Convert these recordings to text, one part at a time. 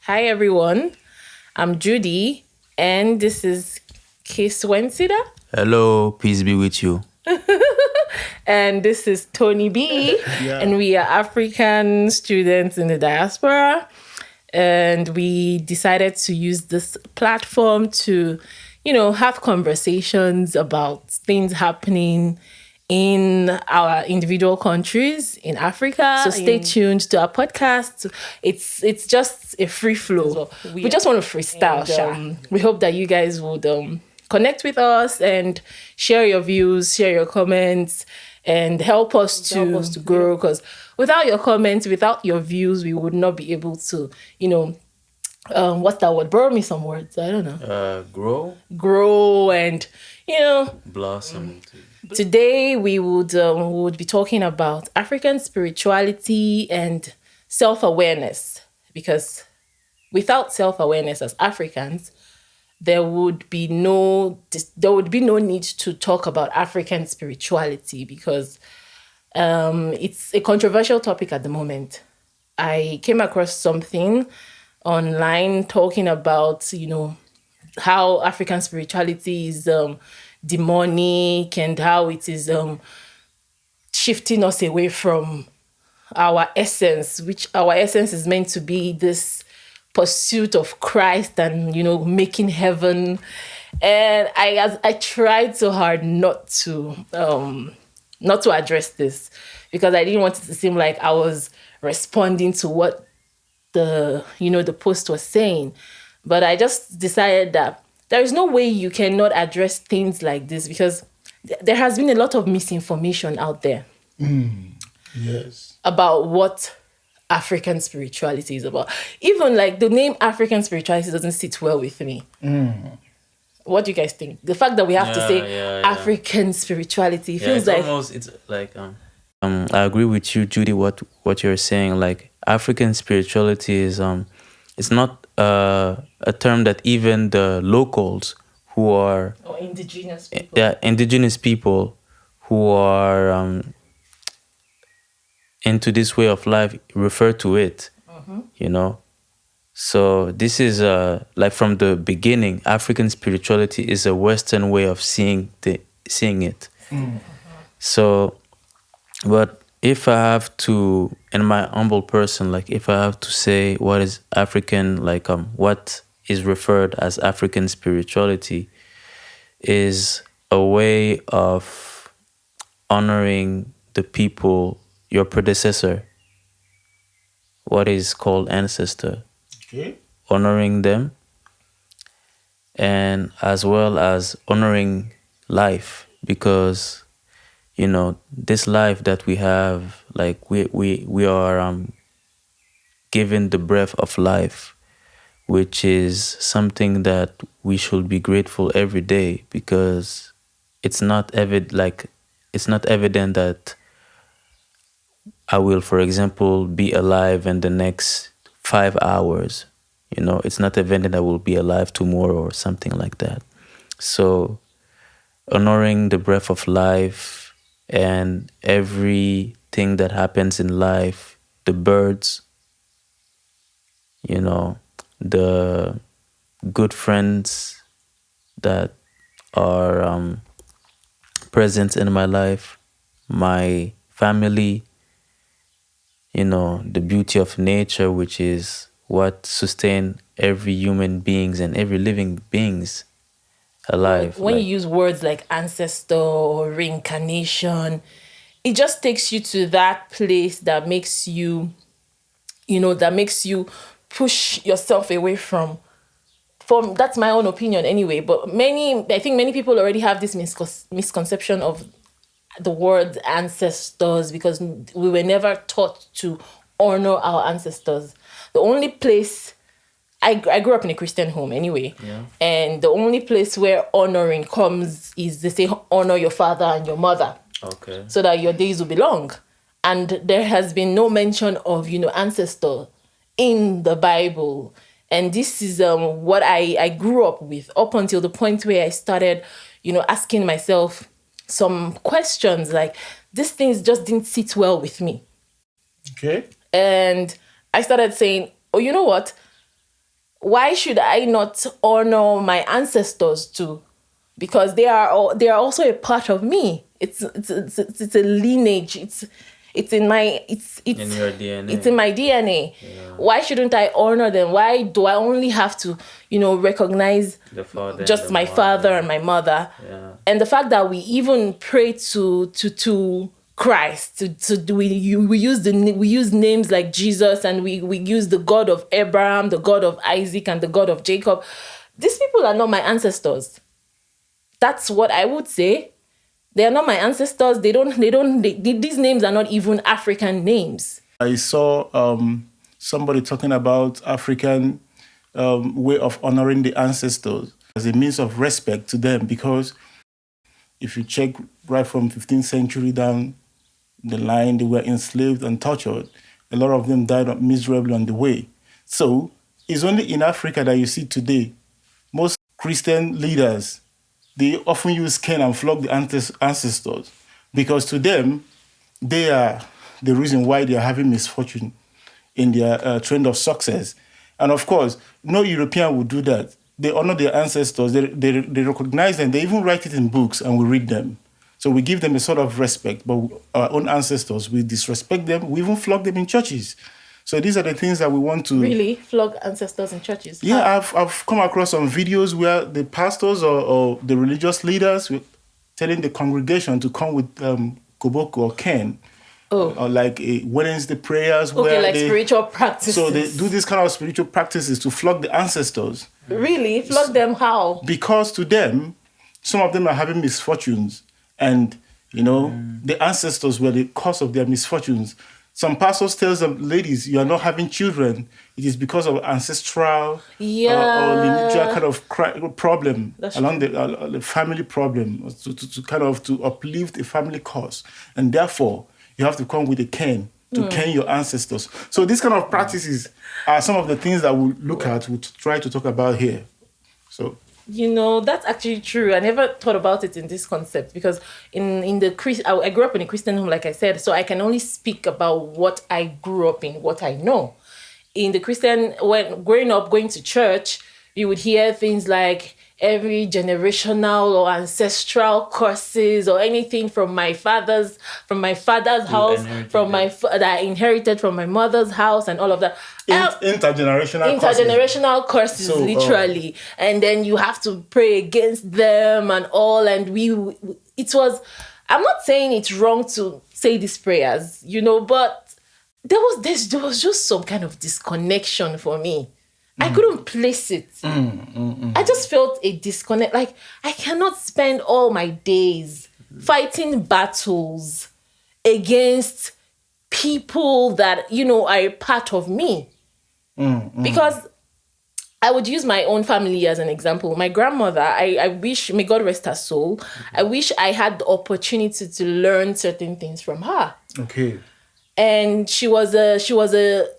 Hi everyone, I'm Judy, and this is Kiswensida, Hello, peace be with you. and this is Tony B, and we are African students in the diaspora, and we decided to use this platform to, have conversations about things happening in our individual countries in Africa. So stay tuned to our podcast. It's just a free flow. We just want to freestyle. We hope that you guys would connect with us and share your views, share your comments, and help us to grow. Because without your comments, without your views, we would not be able to, what's that word? Borrow me some words. I don't know. Grow and, Blossom. Today we would be talking about African spirituality and self-awareness, because without self-awareness as Africans, there would be no need to talk about African spirituality, because it's a controversial topic at the moment. I came across something online talking about how African spirituality is demonic and how it is shifting us away from our essence, which our essence is meant to be this pursuit of Christ and making heaven. And I tried so hard not to address this, because I didn't want it to seem like I was responding to what the post was saying. But I just decided that there is no way you cannot address things like this, because there has been a lot of misinformation out there about what African spirituality is about. Even like the name African spirituality doesn't sit well with me. What do you guys think? The fact that we have to say African spirituality feels I agree with you, Judy. What you're saying, like African spirituality is it's not a term that even the locals who are or indigenous people. indigenous people who are into this way of life refer to it. So this is like from the beginning, African spirituality is a Western way of seeing it. So, but if I have to, in my humble person, like if I have to say what is African, like what is referred as African spirituality, is a way of honoring the people, your predecessor, what is called ancestor, honoring them, and as well as honoring life, because this life that we have, like we are given the breath of life, which is something that we should be grateful every day, because it's not evident that I will, for example, be alive in the next 5 hours. It's not evident I will be alive tomorrow or something like that. So honoring the breath of life and everything that happens in life, the birds, the good friends that are present in my life, my family, the beauty of nature, which is what sustain every human beings and every living beings alive. When you use words like ancestor or reincarnation, it just takes you to that place that makes you, push yourself away from, that's my own opinion anyway. But I think many people already have this misconception of the word ancestors, because we were never taught to honor our ancestors. The only place I grew up in a Christian home anyway. And the only place where honoring comes is they say honor your father and your mother. Okay. So that your days will be long. And there has been no mention of, ancestor in the Bible. And this is what I grew up with, up until the point where I started, asking myself some questions, like these things just didn't sit well with me. Okay. And I started saying, oh, you know what? why should I not honor my ancestors too? Because they are also a part of me. It's a lineage. It's in my In your DNA. It's in my DNA. Yeah. Why shouldn't I honor them? Why do I only have to, recognize The father just and the my mother. father and my mother? Yeah. And the fact that we even pray to Christ, we use names like Jesus, and we use the God of Abraham, the God of Isaac, and the God of Jacob. These people are not my ancestors. That's what I would say. They are not my ancestors. These names are not even African names. I saw somebody talking about African way of honoring the ancestors as a means of respect to them, because if you check right from 15th century down the line, they were enslaved and tortured. A lot of them died miserably on the way. So it's only in Africa that you see today most Christian leaders, they often use cane and flog the ancestors, because to them, they are the reason why they are having misfortune in their trend of success. And of course, no European would do that. They honor their ancestors, they recognize them, they even write it in books and we read them. So we give them a sort of respect, but our own ancestors, we disrespect them, we even flog them in churches. So these are the things that we want to... Really? Flog ancestors in churches? Yeah, I've come across some videos where the pastors or the religious leaders were telling the congregation to come with koboko or cane. Or like a Wednesday prayers. Okay, where like spiritual practices. So they do this kind of spiritual practices to flog the ancestors. Really? Flog them how? Because to them, some of them are having misfortunes. And, the ancestors were the cause of their misfortunes. Some pastors tell them, ladies, you are not having children. It is because of ancestral or lineage kind of problem. That's along the family problem to kind of to uplift a family cause. And therefore, you have to come with a cane to cane your ancestors. So these kind of practices are some of the things that we'll look at, we'll try to talk about here. So... that's actually true. I never thought about it in this concept, because I grew up in a Christian home, like I said, so I can only speak about what I grew up in, what I know. In the Christian, when growing up, going to church, you would hear things like every generational or ancestral curses or anything from my father's house, that I inherited from my mother's house, and all of that. Intergenerational curses, literally. And then you have to pray against them and all. And I'm not saying it's wrong to say these prayers, but there was just some kind of disconnection for me. I couldn't place it. I just felt a disconnect. Like, I cannot spend all my days fighting battles against people that, are a part of me. Because I would use my own family as an example. My grandmother, I wish, may God rest her soul, I wish I had the opportunity to learn certain things from her. Okay. And she was a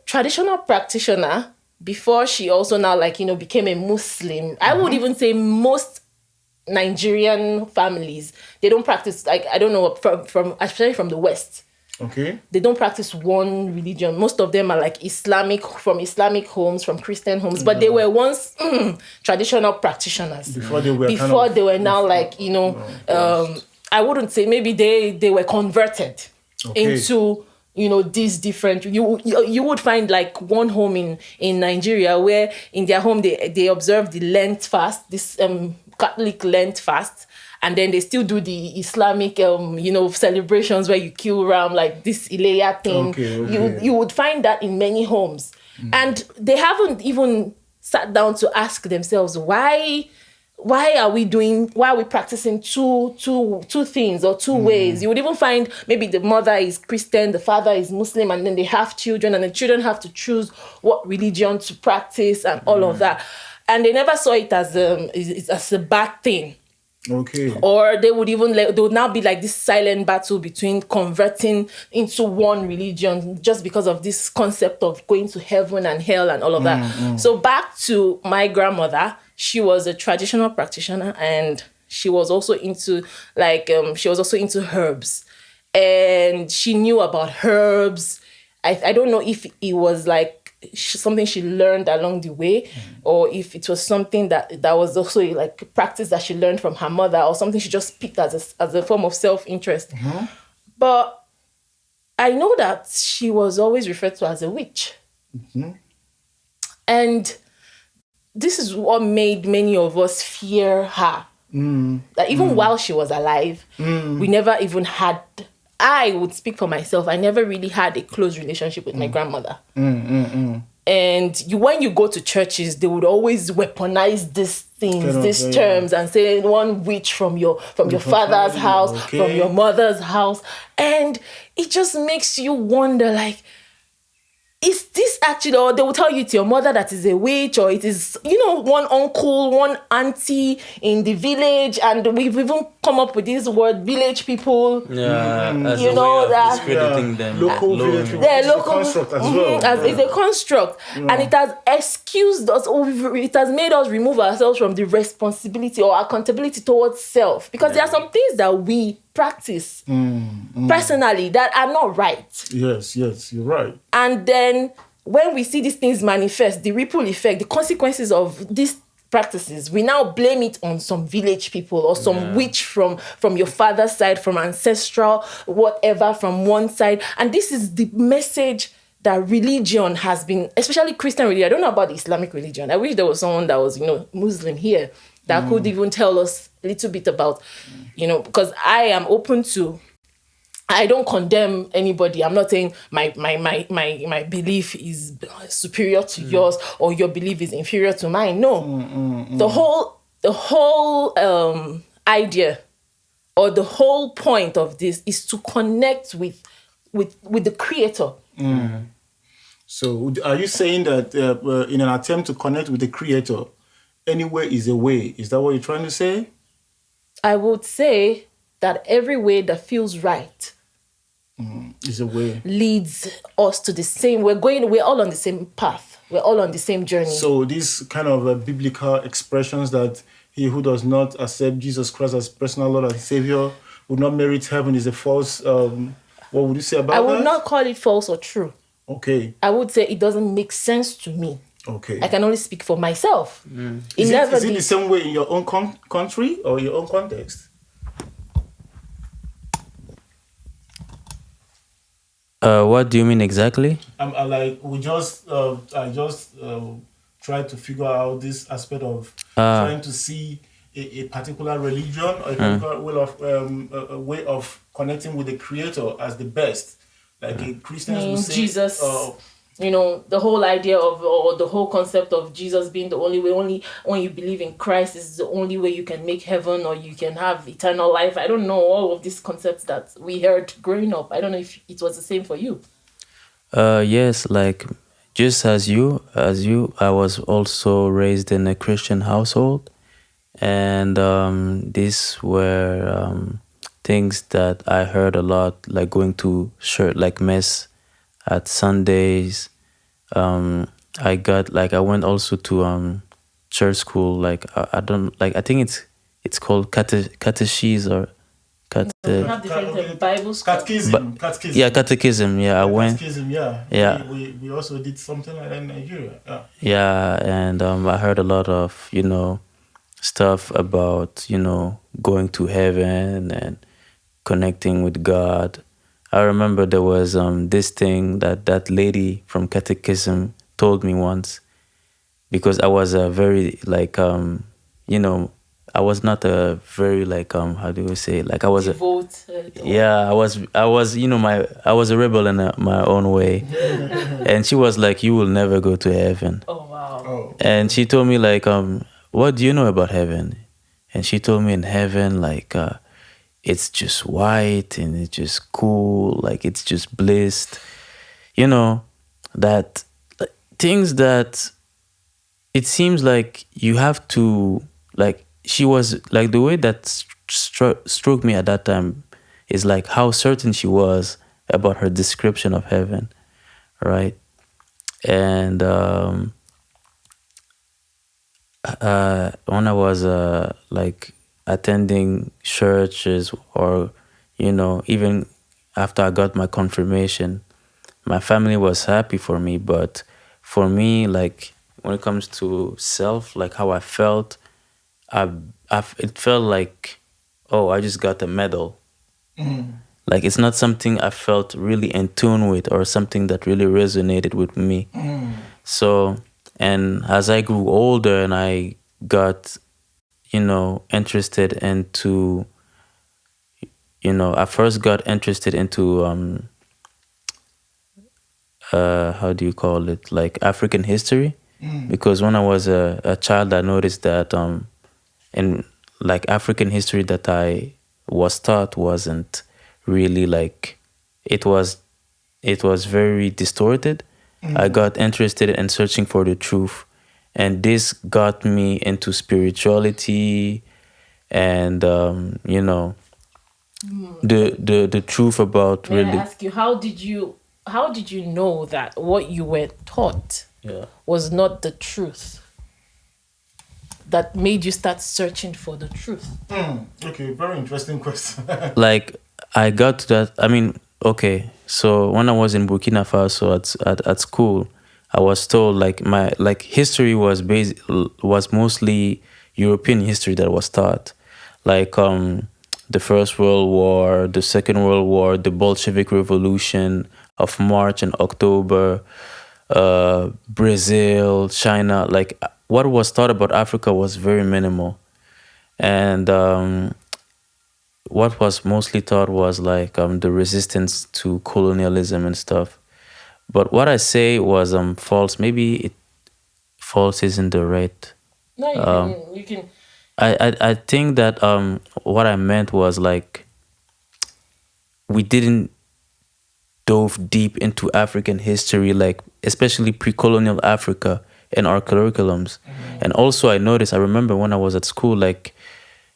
traditional practitioner before she also now became a Muslim. I would even say most Nigerian families, they don't practice, I don't know, from especially from the West. Okay. They don't practice one religion. Most of them are Islamic homes, from Christian homes, but they were once traditional practitioners. Before they were now I wouldn't say, maybe they were converted into these different, you would find one home in Nigeria where in their home they observe the Lent fast, this Catholic Lent fast, and then they still do the Islamic celebrations where you kill ram, like this Ileya thing. Okay. You would find that in many homes. And they haven't even sat down to ask themselves why are we practicing two things or two ways. You would even find maybe the mother is Christian, the father is Muslim, and then they have children, and the children have to choose what religion to practice and all of that. And they never saw it as a bad thing. Okay. Or they would now be like this silent battle between converting into one religion just because of this concept of going to heaven and hell and all of that. So back to my grandmother, she was a traditional practitioner, and she was also into herbs, and she knew about herbs. I don't know if it was something she learned along the way, or if it was something that was also like a practice that she learned from her mother, or something she just picked as a form of self-interest. But I know that she was always referred to as a witch. And this is what made many of us fear her. That even while she was alive, we never even had, I would speak for myself, I never really had a close relationship with my grandmother. And when you go to churches, they would always weaponize these things, these terms, and say one witch from your father's house, from your mother's house. And it just makes you wonder, like, is this actually, or they will tell you it's your mother that is a witch, or it is, one uncle, one auntie in the village, and we've even come up with this word, village people. As you a know, way of that discrediting them. Local village people. They're It's local, a construct as well. It's a construct, and it has excused us, it has made us remove ourselves from the responsibility or accountability towards self, because there are some things that we practice personally that are not right. Yes, you're right. And then when we see these things manifest, the ripple effect, the consequences of these practices, we now blame it on some village people or some witch from your father's side, from ancestral, whatever, from one side. And this is the message that religion has been, especially Christian religion. I don't know about the Islamic religion. I wish there was someone that was, Muslim here that could even tell us a little bit about, because I am open to, I don't condemn anybody. I'm not saying my belief is superior to yours or your belief is inferior to mine. No. The whole idea or the whole point of this is to connect with the Creator. So are you saying that in an attempt to connect with the Creator, any way is a way? Is that what you're trying to say? I would say that every way that feels right Is a way. leads us to the same. We're all on the same path. We're all on the same journey. So these kind of biblical expressions that he who does not accept Jesus Christ as personal Lord and Savior would not merit heaven is a false. What would you say about that? I would not call it false or true. Okay. I would say it doesn't make sense to me. Okay. I can only speak for myself. Is it the same way in your own country or your own context? What do you mean exactly? I just tried to figure out this aspect of trying to see a particular religion or a particular way of connecting with the Creator as the best. Like Christians will say, Jesus, the whole idea of, or the whole concept of Jesus being the only way, only when you believe in Christ is the only way you can make heaven or you can have eternal life. I don't know, all of these concepts that we heard growing up. I don't know if it was the same for you. Yes, like just as you, I was also raised in a Christian household, and these were things that I heard a lot, like going to church, like mass at Sundays. I went also to church school. Like I don't like. I think it's called catechism or We have different Bible schools. catechism. yeah, catechism. Yeah, I went. Catechism, yeah. Yeah. We also did something like that in Nigeria. Yeah. Yeah, and I heard a lot of stuff about going to heaven and connecting with God. I remember there was this thing that lady from catechism told me once, because I was a very I was not a very how do we say, like I was Devoted. I was I was a rebel in my own way. And she was like, you will never go to heaven. Oh, wow. Oh. And she told me what do you know about heaven? And she told me in heaven, it's just white and it's just cool, like it's just blissed, that things that it seems like you have to, like, she was like, the way that struck me at that time is like how certain she was about her description of heaven, right? And when I was attending churches, or even after I got my confirmation, my family was happy for me, but for me, like when it comes to self, like how I felt, I, it felt like, oh, I just got a medal. Like it's not something I felt really in tune with or something that really resonated with me. So, and as I grew older and I got, interested into, I first got interested into, how do you call it? Like African history. Because when I was a child, I noticed that, in like African history that I was taught wasn't really like, it was very distorted. I got interested in searching for the truth, and this got me into spirituality and the truth about May I really. ask you, how did you know that what you were taught Yeah. was not the truth that made you start searching for the truth? Okay, very interesting question. Like I got to that. I mean, okay. So when I was in Burkina Faso at school, I was told like my like history was mostly European history that was taught, like the First World War, the Second World War, the Bolshevik Revolution of March and October, Brazil, China. Like what was taught about Africa was very minimal, and what was mostly taught was like the resistance to colonialism and stuff. But what I say was false. Maybe false isn't the right. No, you can. I think that what I meant was like we didn't dove deep into African history, like especially pre-colonial Africa in our curriculums. And also I remember when I was at school, like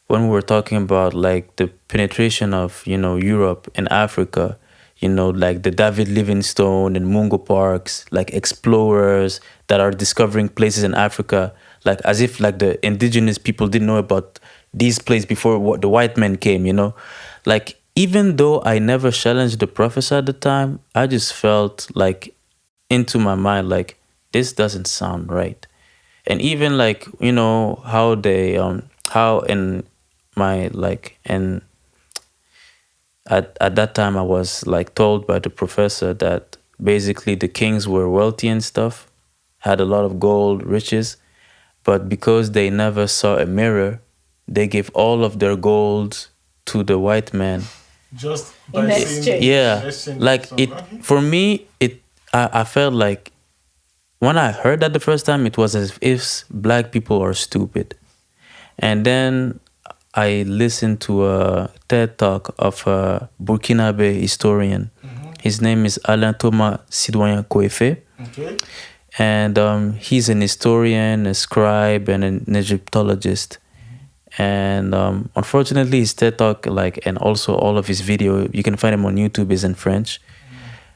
when we were talking about like the penetration of, Europe and Africa, like the David Livingstone and Mungo Parks, like explorers that are discovering places in Africa, like as if like the indigenous people didn't know about these places before the white men came, Like even though I never challenged the professor at the time, I just felt like into my mind, like this doesn't sound right. And even like, how they, how in my like, and at that time I was like told by the professor that basically the kings were wealthy and stuff, had a lot of gold, riches, but because they never saw a mirror, they gave all of their gold to the white man. Just In by exchange. saying Yeah, exchange like some- it for me. I felt like when I heard that the first time, it was as if black people are stupid, and then I listened to a TED talk of a Burkinabe historian. His name is Alain Thomas Sidoyen Koefe, Okay. and he's an historian, a scribe, and an Egyptologist. And unfortunately, his TED talk, like, and also all of his video, you can find him on YouTube, is in French.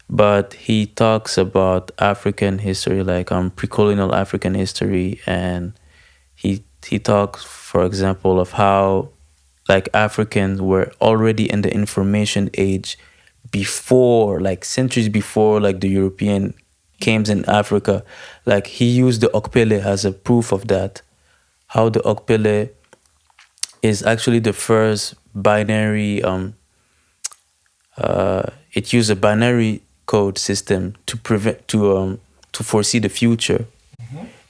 But he talks about African history, like pre-colonial African history, and he talks, for example, of how like Africans were already in the information age before, like centuries before, like the European came in Africa. Like he used the Okpele as a proof of that. How the Okpele is actually the first binary. It used a binary code system to prevent to foresee the future,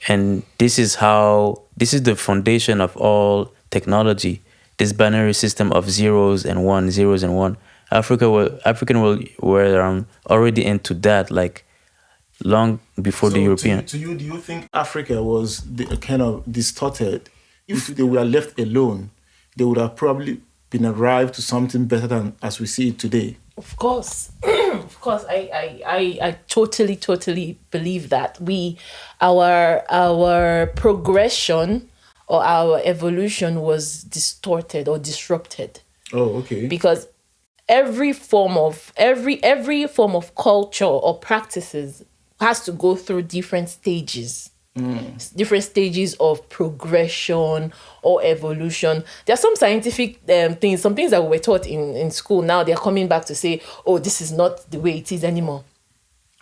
and this is the foundation of all technology. This binary system of zeros and one, zeros and one. Were already into that, like long before the European. To you, do you think Africa was kind of distorted? If they were left alone, they would have probably been arrived to something better than as we see it today. Of course, of course, I totally believe that our progression or our evolution was distorted or disrupted, Oh, okay. because every form of culture or practices has to go through different stages. Different stages of progression or evolution. There are some scientific things, some things that we were taught in school. Now they're coming back to say, oh, this is not the way it is anymore.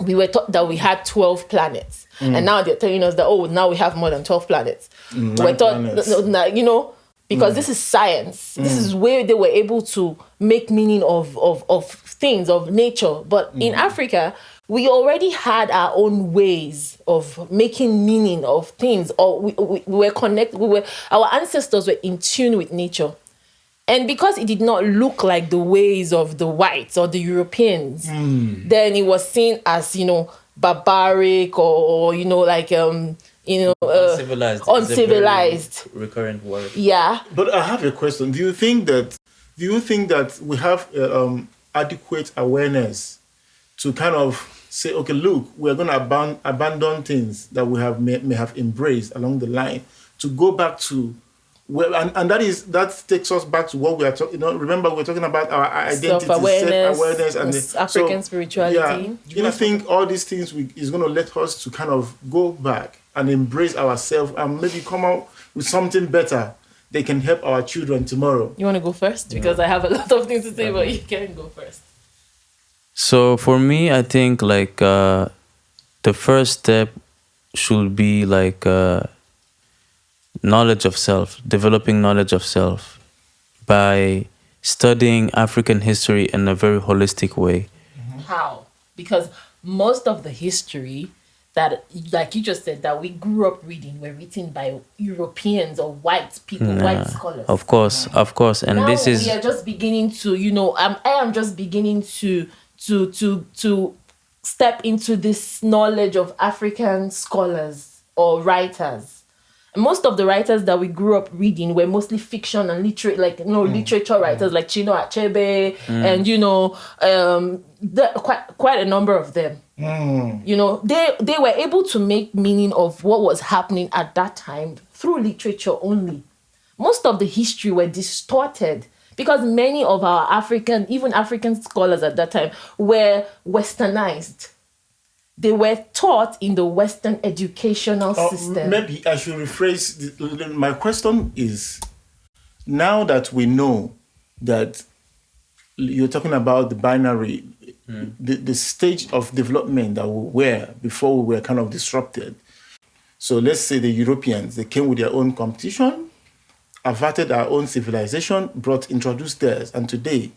we were taught that we had 12 planets. And now they're telling us that, oh, now we have more than 12 planets. We're taught, you know, because this is science. This is where they were able to make meaning of things, of nature. But in Africa, we already had our own ways of making meaning of things. Or we were connected. Our ancestors were in tune with nature. And because it did not look like the ways of the whites or the Europeans, then it was seen as, you know, barbaric or you know, like, uncivilized. Recurrent word. Yeah. But I have a question. Do you think that we have adequate awareness to kind of say, okay, look, we're going to abandon things that we may have embraced along the line to go back to. Well, and that takes us back to what we are talking. You know, remember we're talking about our identity, self-awareness, and African spirituality. Yeah, do you think all these things is going to let us to kind of go back and embrace ourselves and maybe come out with something better that can help our children tomorrow? You want to go first? Because I have a lot of things to say, but you can go first. So for me, I think like the first step should be like knowledge of self, developing knowledge of self by studying African history in a very holistic way. How? Because most of the history that, like you just said, that we grew up reading were written by Europeans or white people, white scholars. Of course. And now this is... we are just beginning to, you know, I am just beginning to step into this knowledge of African scholars or writers. Most of the writers that we grew up reading were mostly fiction and literature writers like Chinua Achebe and, you know, quite a number of them. You know, they were able to make meaning of what was happening at that time through literature only. Most of the history were distorted because many of our African scholars at that time were westernized. They were taught in the Western educational system. Maybe I should rephrase. My question is, now that we know that you're talking about the binary, the stage of development that we were before we were kind of disrupted. So let's say the Europeans, they came with their own competition, averted our own civilization, introduced theirs, and today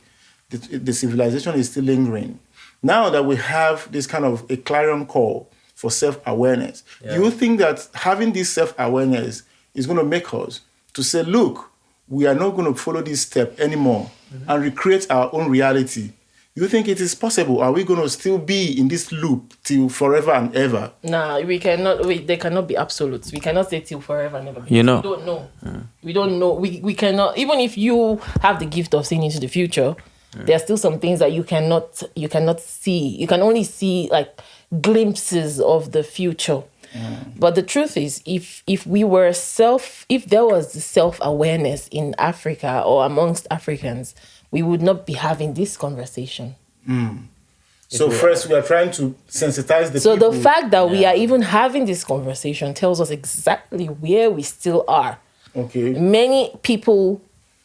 the civilization is still lingering. Now that we have this kind of a clarion call for self-awareness, do you think that having this self-awareness is going to make us to say, look, we are not going to follow this step anymore and recreate our own reality? Do you think it is possible? Are we going to still be in this loop till forever and ever? Nah, we cannot. They cannot be absolutes. We cannot say till forever and ever. You know, we don't know. We don't know. We cannot. Even if you have the gift of seeing into the future, there are still some things that you cannot see. You can only see like glimpses of the future. But the truth is, if there was the self-awareness in Africa or amongst Africans, we would not be having this conversation. So first, we are trying to sensitize the people. So the fact that we are even having this conversation tells us exactly where we still are. Okay.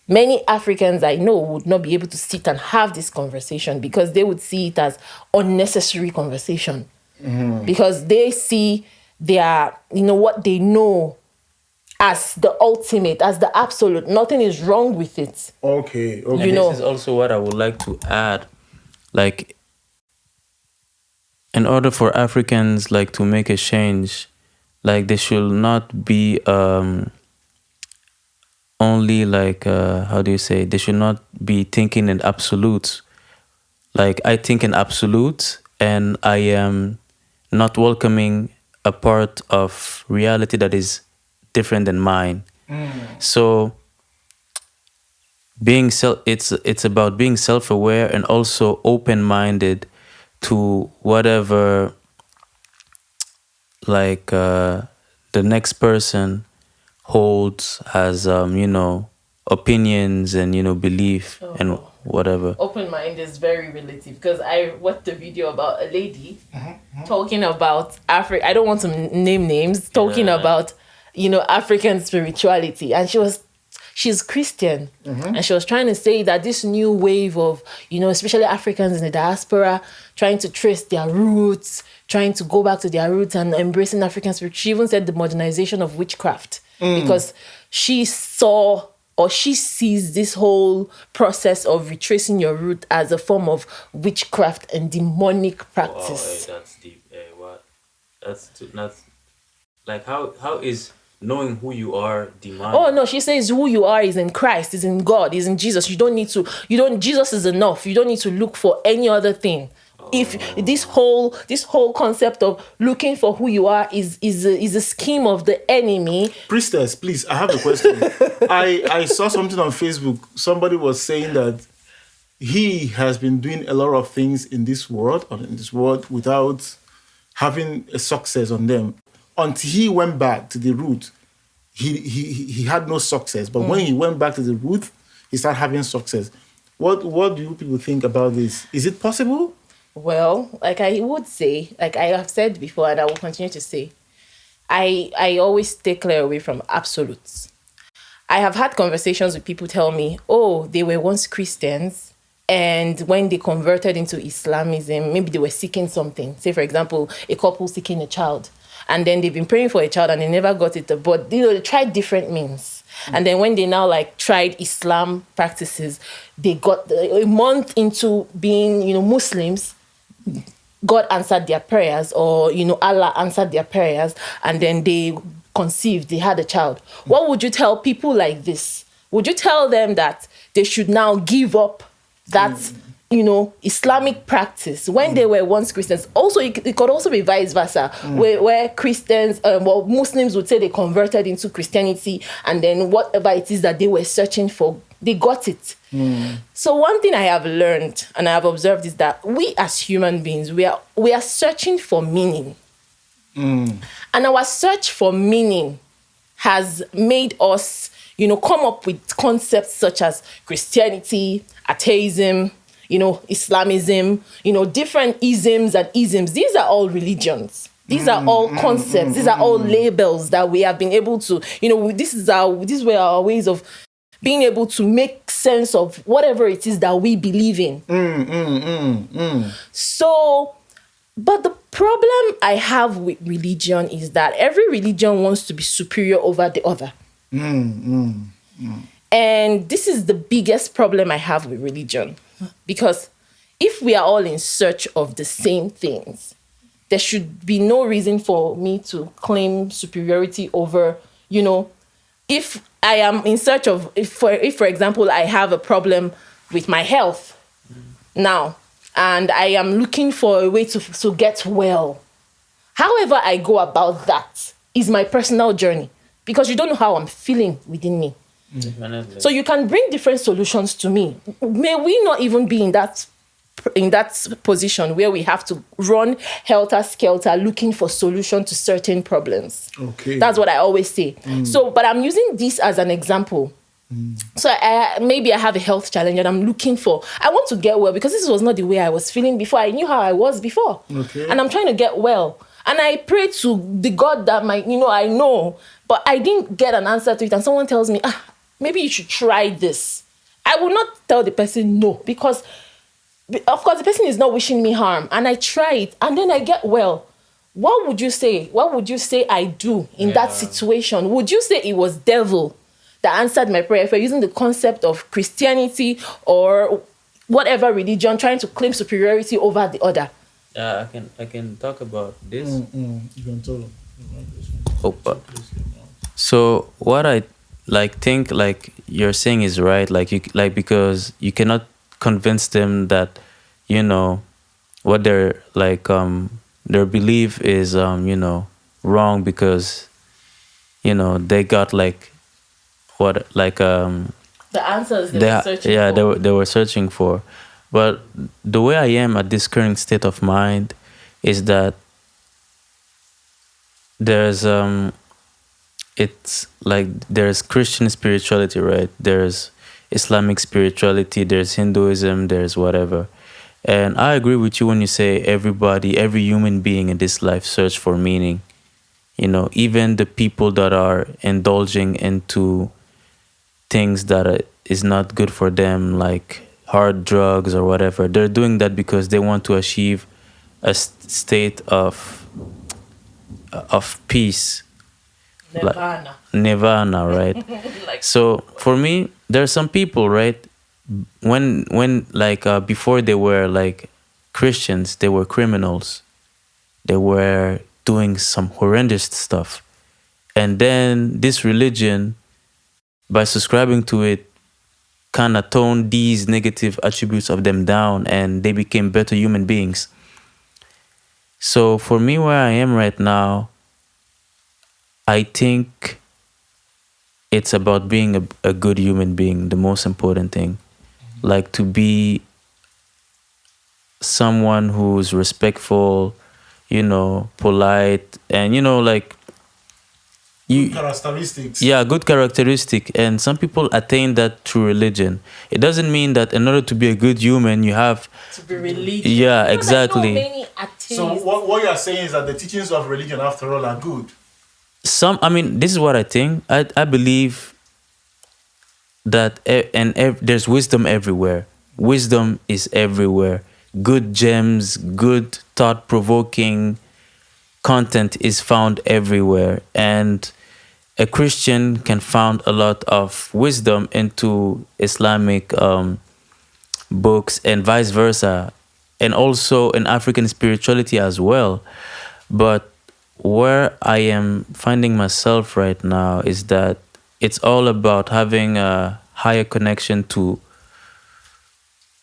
Many Africans I know would not be able to sit and have this conversation because they would see it as unnecessary conversation. Because they see what they know as the ultimate, as the absolute. Nothing is wrong with it. Okay. And this is also what I would like to add. Like, in order for Africans like to make a change, like they should not be only like they should not be thinking in absolutes. Like, I think in absolutes and I am not welcoming a part of reality that is different than mine. So it's about being self-aware and also open-minded to whatever like the next person holds as opinions and belief and whatever. Open mind is very relative because I watched a video about a lady talking about Africa. I don't want to name names. Talking about African spirituality, and she she's Christian. And she was trying to say that this new wave of, especially Africans in the diaspora, trying to trace their roots, trying to go back to their roots and embracing African spirit. She even said the modernization of witchcraft, because she saw, or she sees, this whole process of retracing your root as a form of witchcraft and demonic practice. Oh, that's deep. What? That's like how is knowing who you are demonic? Oh no, she says who you are is in Christ, is in God, is in Jesus. Jesus is enough. You don't need to look for any other thing. If this whole concept of looking for who you are is a scheme of the enemy. Priestess, please, I have a question. I saw something on Facebook. Somebody was saying that he has been doing a lot of things in this world without having a success on them. Until he went back to the root, he had no success. But when he went back to the root, he started having success. What do you people think about this? Is it possible? Well, like I would say, like I have said before, and I will continue to say, I always stay clear away from absolutes. I have had conversations with people tell me, oh, they were once Christians, and when they converted into Islamism, maybe they were seeking something. Say, for example, a couple seeking a child, and then they've been praying for a child and they never got it, but they tried different means. And then when they now tried Islam practices, they got a month into being, Muslims, God answered their prayers, or, Allah answered their prayers, and then they conceived, they had a child. What would you tell people like this? Would you tell them that they should now give up that, Islamic practice when they were once Christians? Also, it could also be vice versa, where Christians, Muslims would say they converted into Christianity, and then whatever it is that they were searching for, they got it. So one thing I have learned and I have observed is that we as human beings, we are searching for meaning. And our search for meaning has made us, come up with concepts such as Christianity, atheism, Islamism, different isms and isms. These are all religions. These are all concepts. These are all labels that we have been able to, these were our ways of being able to make sense of whatever it is that we believe in. So, but the problem I have with religion is that every religion wants to be superior over the other. And this is the biggest problem I have with religion. Because if we are all in search of the same things, there should be no reason for me to claim superiority over, if I am in search of, if for example, I have a problem with my health now, and I am looking for a way to get well. However I go about that is my personal journey, because you don't know how I'm feeling within me. So you can bring different solutions to me. May we not even be in that position where we have to run helter-skelter looking for solution to certain problems. Okay. That's what I always say. So, but I'm using this as an example. So maybe I have a health challenge and I'm looking I want to get well, because this was not the way I was feeling before. I knew how I was before. Okay. And I'm trying to get well. And I pray to the God that I know, but I didn't get an answer to it. And someone tells me, maybe you should try this. I will not tell the person no, because of course the person is not wishing me harm, and I try it and then I get well. What would you say? What would you say I do in that situation? Would you say it was devil that answered my prayer? If you're using the concept of Christianity or whatever religion, trying to claim superiority over the other. I can talk about this. You can tell. Opa. So what I think you're saying is right, because you cannot convince them that what their their belief is wrong, because they got the answers they were searching for. they were searching for. But the way I am at this current state of mind is that there's it's like there's Christian spirituality, right? There's Islamic spirituality, there's Hinduism, there's whatever. And I agree with you when you say every human being in this life search for meaning. Even the people that are indulging into things that is not good for them, like hard drugs or whatever. They're doing that because they want to achieve a state of peace, Nirvana. nirvana, right? So for me, there are some people, right? When like before they were like Christians, they were criminals. They were doing some horrendous stuff, and then this religion, by subscribing to it, kind of toned these negative attributes of them down, and they became better human beings. So for me, where I am right now, I think it's about being a good human being, the most important thing. Like to be someone who's respectful, polite, and like Good characteristics. Yeah, good characteristic. And some people attain that through religion. It doesn't mean that in order to be a good human, you have to be religious. Yeah, exactly. Many atheists. So what you're saying is that the teachings of religion, after all, are good. This is what I think. I believe that there's wisdom everywhere. Wisdom is everywhere. Good gems, good thought-provoking content is found everywhere. And a Christian can find a lot of wisdom into Islamic books and vice versa. And also in African spirituality as well. But where I am finding myself right now is that it's all about having a higher connection to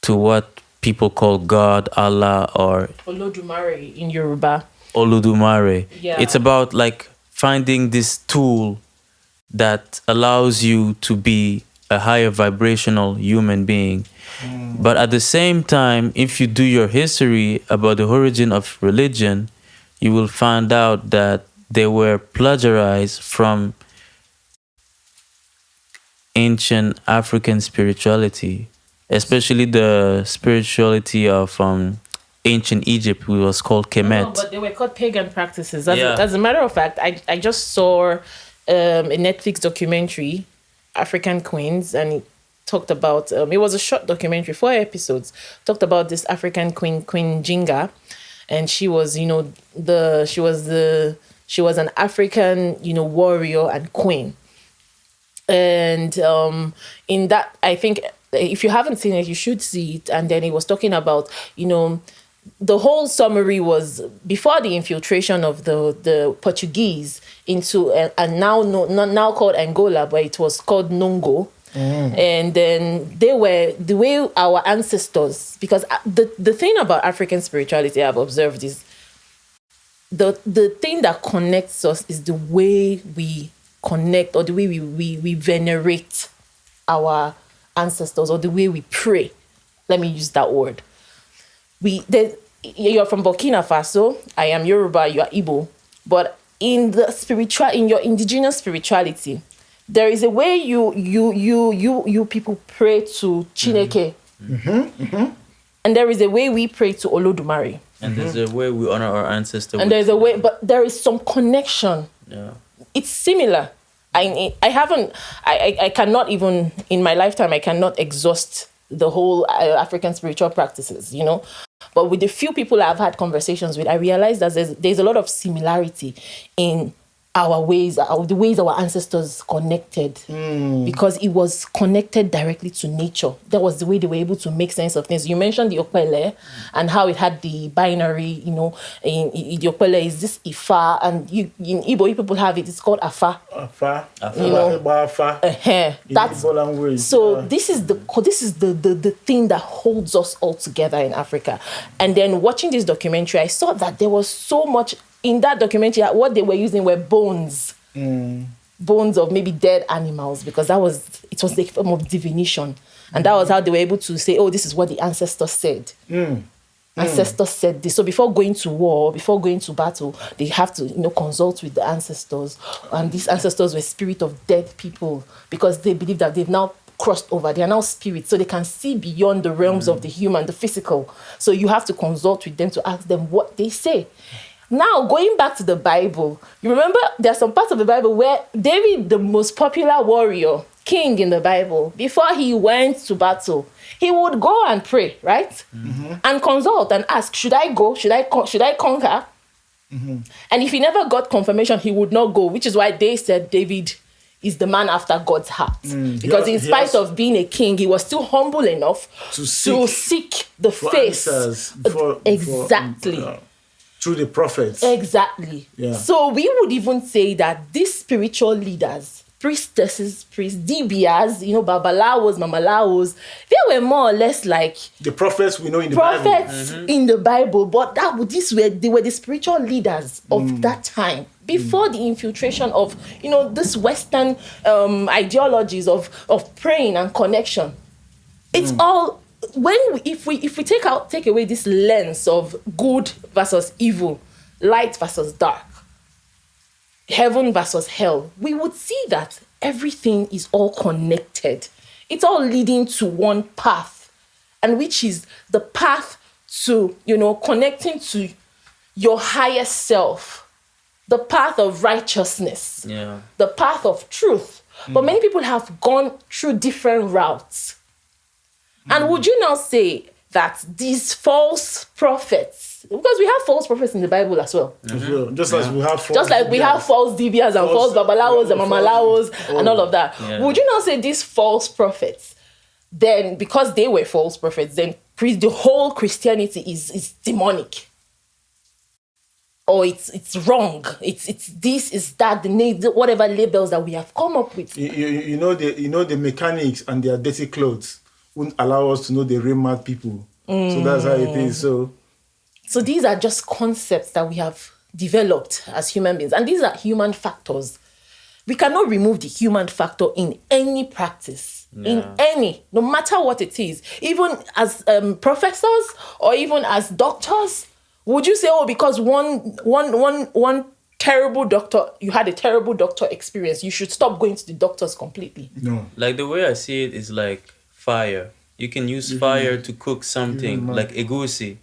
what people call God, Allah, or Olodumare in Yoruba. Oludumare. Yeah. It's about like finding this tool that allows you to be a higher vibrational human being. But at the same time, if you do your history about the origin of religion, you will find out that they were plagiarized from ancient African spirituality, especially the spirituality of ancient Egypt, which was called Kemet. No, but they were called pagan practices. As a matter of fact, I just saw a Netflix documentary, African Queens, and it talked about, it was a short documentary, 4 episodes, talked about this African queen, Queen Jinga, and she was, she was an African, warrior and queen. And in that, I think if you haven't seen it, you should see it. And then he was talking about, the whole summary was before the infiltration of the Portuguese into now called Angola, but it was called Nongo. And then they were the way our ancestors, because the thing about African spirituality I've observed is the thing that connects us is the way we connect, or the way we venerate our ancestors, or the way we pray. Let me use that word. You're from Burkina Faso, I am Yoruba, you are Igbo, but in your indigenous spirituality, there is a way you people pray to Chineke, and there is a way we pray to Olodumare, and there's a way we honor our ancestors. And there's a way, but there is some connection. Yeah, it's similar. I cannot even in my lifetime, I cannot exhaust the whole African spiritual practices, But with the few people I've had conversations with, I realized that there's a lot of similarity in our ways, the ways our ancestors connected, because it was connected directly to nature. That was the way they were able to make sense of things. You mentioned the Okpele and how it had the binary, in the Okpele is this Ifa, and in Igbo people have it. It's called Afa. Afa. That's so. This is the thing that holds us all together in Africa. And then watching this documentary, I saw that there was so much. In that documentary, what they were using were bones. Bones of maybe dead animals, because it was a form of divination. And that was how they were able to say, oh, this is what the ancestors said. Ancestors said this. So before going to war, before going to battle, they have to, consult with the ancestors. And these ancestors were spirit of dead people, because they believe that they've now crossed over. They are now spirits, so they can see beyond the realms of the human, the physical. So you have to consult with them to ask them what they say. Now, going back to the Bible, you remember there are some parts of the Bible where David, the most popular warrior, king in the Bible, before he went to battle, he would go and pray, right? And consult and ask, should I go? Should I conquer? And if he never got confirmation, he would not go, which is why they said David is the man after God's heart. Because in spite of being a king, he was still humble enough to seek the face. Exactly. Through the prophets. Exactly. Yeah. So we would even say that these spiritual leaders, priestesses, priests, dibias, babalawos, mamalawos, they were more or less like the prophets we know in the Bible. Prophets in the Bible, but they were the spiritual leaders of that time. Before the infiltration of, this Western ideologies of praying and connection. It's all, if we take away this lens of good versus evil, light versus dark, heaven versus hell, we would see that everything is all connected. It's all leading to one path, and which is the path to, connecting to your higher self, the path of righteousness, the path of truth. But many people have gone through different routes. And would you now say that these false prophets, because we have false prophets in the Bible as well. Just like we have false dibias and false babalawos and mamalawos and all of that. Yeah. Would you not say these false prophets, then because they were false prophets, then the whole Christianity is demonic? Or it's wrong. It's this, is that, whatever labels that we have come up with. The mechanics and their dirty clothes wouldn't allow us to know the real mad people. So that's how it is. So these are just concepts that we have developed as human beings. And these are human factors. We cannot remove the human factor in any practice. In any, no matter what it is. Even as professors or even as doctors, would you say, because one terrible doctor, you had a terrible doctor experience, you should stop going to the doctors completely? No. Like the way I see it is like fire. You can use fire to cook something like egusi,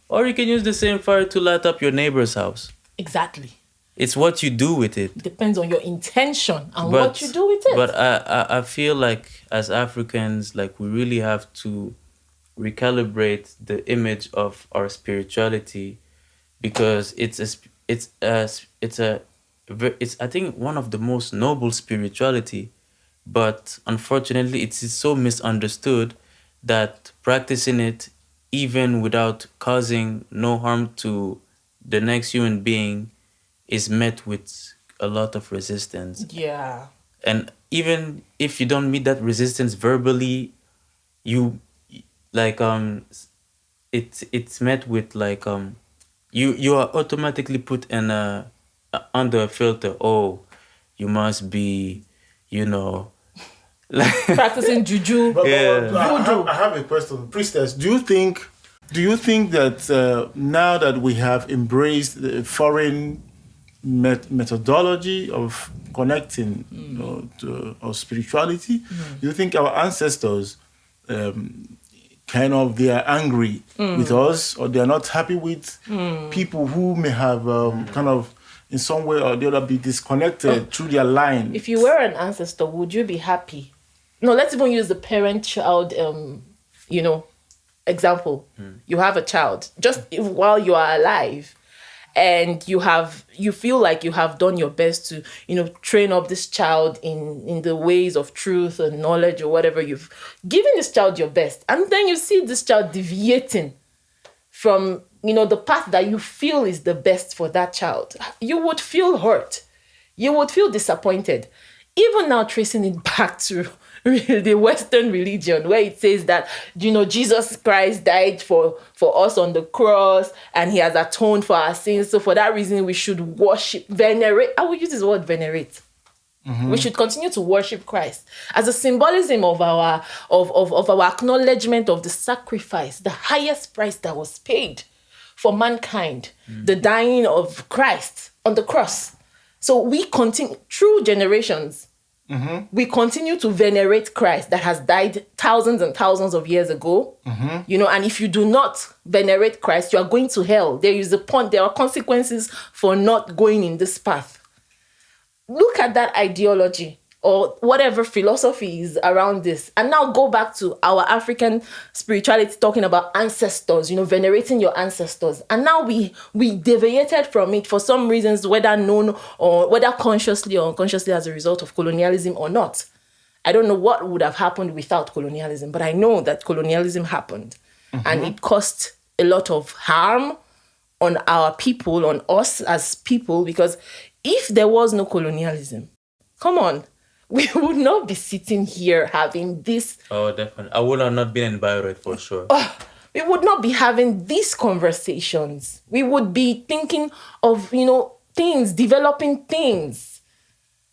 or you can use the same fire to light up your neighbor's house. Exactly. It's what you do with it. It depends on your intention and what you do with it. But I feel like as Africans, like we really have to recalibrate the image of our spirituality, because it's I think one of the most noble spirituality, but unfortunately it is so misunderstood that practicing it even without causing no harm to the next human being is met with a lot of resistance. Yeah. And even if you don't meet that resistance verbally, you like it's met with like you are automatically put in under a filter. Oh, you must be, like practicing juju. I have a question, priestess. Do you think that now that we have embraced the foreign methodology of connecting to our spirituality, do you think our ancestors they are angry with us, or they are not happy with people who may have kind of in some way or the other be disconnected through their line? If you were an ancestor, would you be happy? No, let's even use the parent-child, example. You have a child just while you are alive, and you feel like you have done your best to, train up this child in the ways of truth and knowledge or whatever. You've given this child your best, and then you see this child deviating from, the path that you feel is the best for that child. You would feel hurt. You would feel disappointed. Even now, tracing it back to the Western religion, where it says that, Jesus Christ died for us on the cross and he has atoned for our sins. So for that reason, we should venerate. I will use this word venerate. We should continue to worship Christ as a symbolism of our acknowledgement of the sacrifice, the highest price that was paid for mankind, the dying of Christ on the cross. So we continue through generations. We continue to venerate Christ that has died thousands and thousands of years ago. And if you do not venerate Christ, you are going to hell. There are consequences for not going in this path. Look at that ideology or whatever philosophies around this, and now go back to our African spirituality, talking about ancestors, venerating your ancestors. And now we deviated from it for some reasons, whether known or whether consciously or unconsciously as a result of colonialism or not. I don't know what would have happened without colonialism, but I know that colonialism happened, and it caused a lot of harm on our people, on us as people, because if there was no colonialism, come on, we would not be sitting here having this. Oh, definitely. I would have not been in Bayreuth for sure. We would not be having these conversations. We would be thinking of, things, developing things.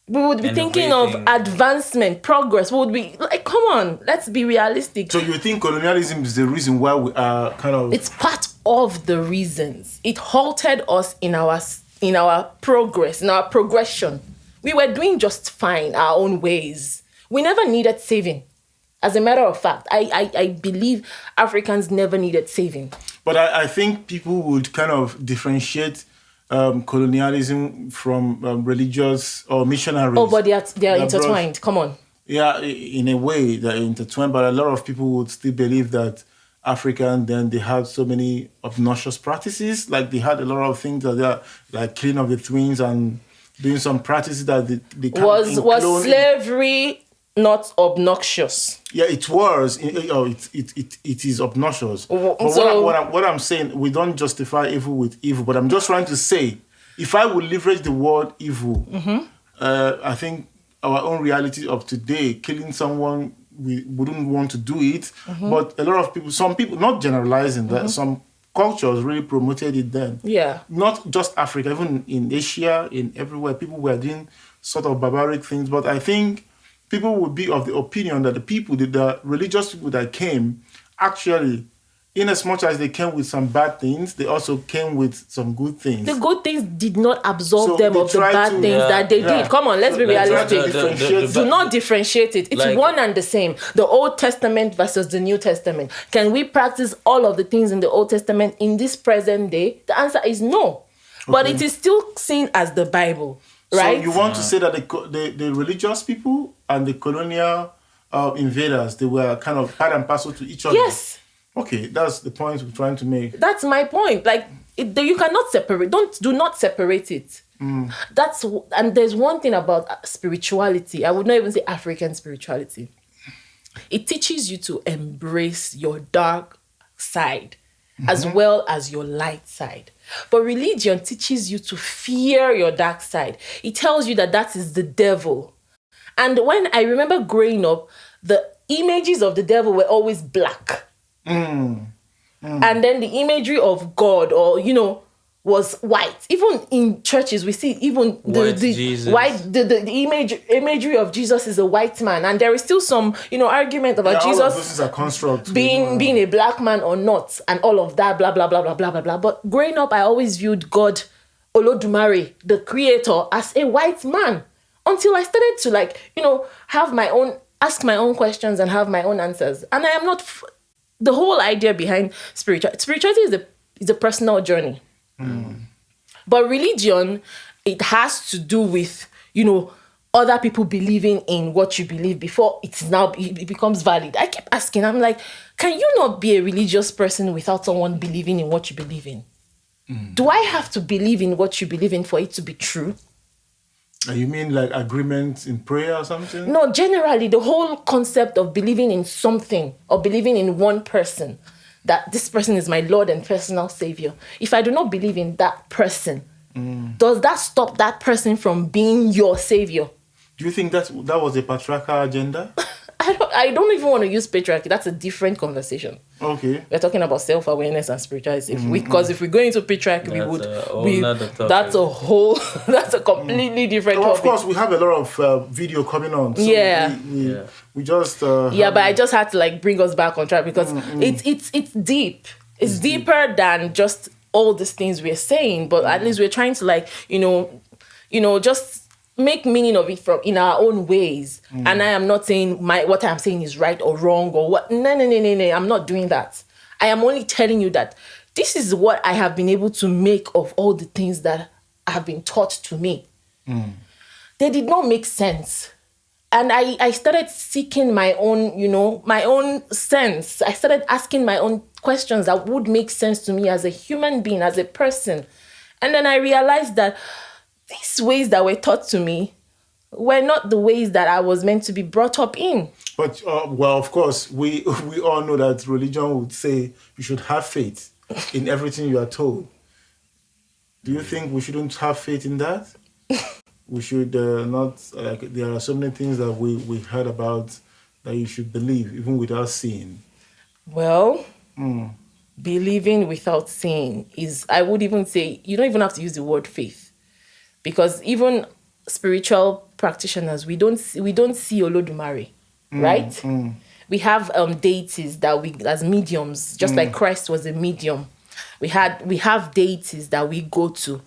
We would be thinking of advancement, progress. We would be like, come on, let's be realistic. So you think colonialism is the reason why we are kind of... It's part of the reasons. It halted us in our progress, in our progression. We were doing just fine our own ways. We never needed saving. As a matter of fact, I believe Africans never needed saving. But I think people would kind of differentiate colonialism from religious or missionaries. Oh, but they are intertwined. Come on. Yeah, in a way they're intertwined, but a lot of people would still believe that African, then they had so many obnoxious practices. Like they had a lot of things that they are like cleaning up the twins and doing some practices that they can't was slavery not obnoxious? Yeah, it was. It is obnoxious. But So, what I'm saying, we don't justify evil with evil. But I'm just trying to say, if I would leverage the word evil, I think our own reality of today, killing someone, we wouldn't want to do it. But a lot of people, some people, not generalizing, that some cultures really promoted it then. Yeah. Not just Africa, even in Asia, in everywhere, people were doing sort of barbaric things. But I think people would be of the opinion that the religious people that came, actually, in as much as they came with some bad things, they also came with some good things. The good things did not absolve So them they of the tried bad to- things that they did. Come on, let's be They tried to realistic. differentiate Do not differentiate it. It's Like- one and the same. The Old Testament versus the New Testament. Can we practice all of the things in the Old Testament in this present day? The answer is no. But it is still seen as the Bible, right? So you want to say that the religious people and the colonial invaders, they were kind of part and parcel to each other? Yes. Okay, that's the point we're trying to make. That's my point. Like, you cannot separate. Do not separate it. And there's one thing about spirituality. I would not even say African spirituality. It teaches you to embrace your dark side as well as your light side. But religion teaches you to fear your dark side. It tells you that is the devil. And when I remember growing up, the images of the devil were always black. And then the imagery of God, or was white. Even in churches, we see even the imagery of Jesus is a white man, and there is still some argument about All of this Jesus is a construct. being a black man or not, and all of that, blah blah blah blah blah blah blah. But growing up, I always viewed God, Olodumare, the Creator, as a white man, until I started to ask my own questions and have my own answers. And I am not. The whole idea behind spirituality is a personal journey. But religion, it has to do with, other people believing in what you believe before it becomes valid. I keep asking, I'm like, can you not be a religious person without someone believing in what you believe in? Do I have to believe in what you believe in for it to be true? You mean like agreement in prayer or something? No, generally, the whole concept of believing in something or believing in one person, that this person is my Lord and personal Savior. If I do not believe in that person, does that stop that person from being your Savior? Do you think that was a patriarchal agenda? I don't even want to use patriarchy. That's a different conversation. Okay. We're talking about self-awareness and spirituality. Because if we go into patriarchy, that's a completely different topic. Of course, we have a lot of video coming on. So we just... but I just had to bring us back on track because it's deep. It's deeper than just all these things we're saying, but at least we're trying to just make meaning of it in our own ways. And I am not saying what I'm saying is right or wrong or what. No. I'm not doing that. I am only telling you that this is what I have been able to make of all the things that have been taught to me. They did not make sense. And I started seeking my own, my own sense. I started asking my own questions that would make sense to me as a human being, as a person. And then I realized that these ways that were taught to me were not the ways that I was meant to be brought up in. But, well, of course, we all know that religion would say you should have faith in everything you are told. Do you think we shouldn't have faith in that? We should not, like, there are so many things that we heard about that you should believe, even without seeing. Well, believing without seeing is, I would even say, you don't even have to use the word faith. Because even spiritual practitioners, we don't see Olodumare, right? We have deities that we, as mediums, just like Christ was a medium. We have deities that we go to,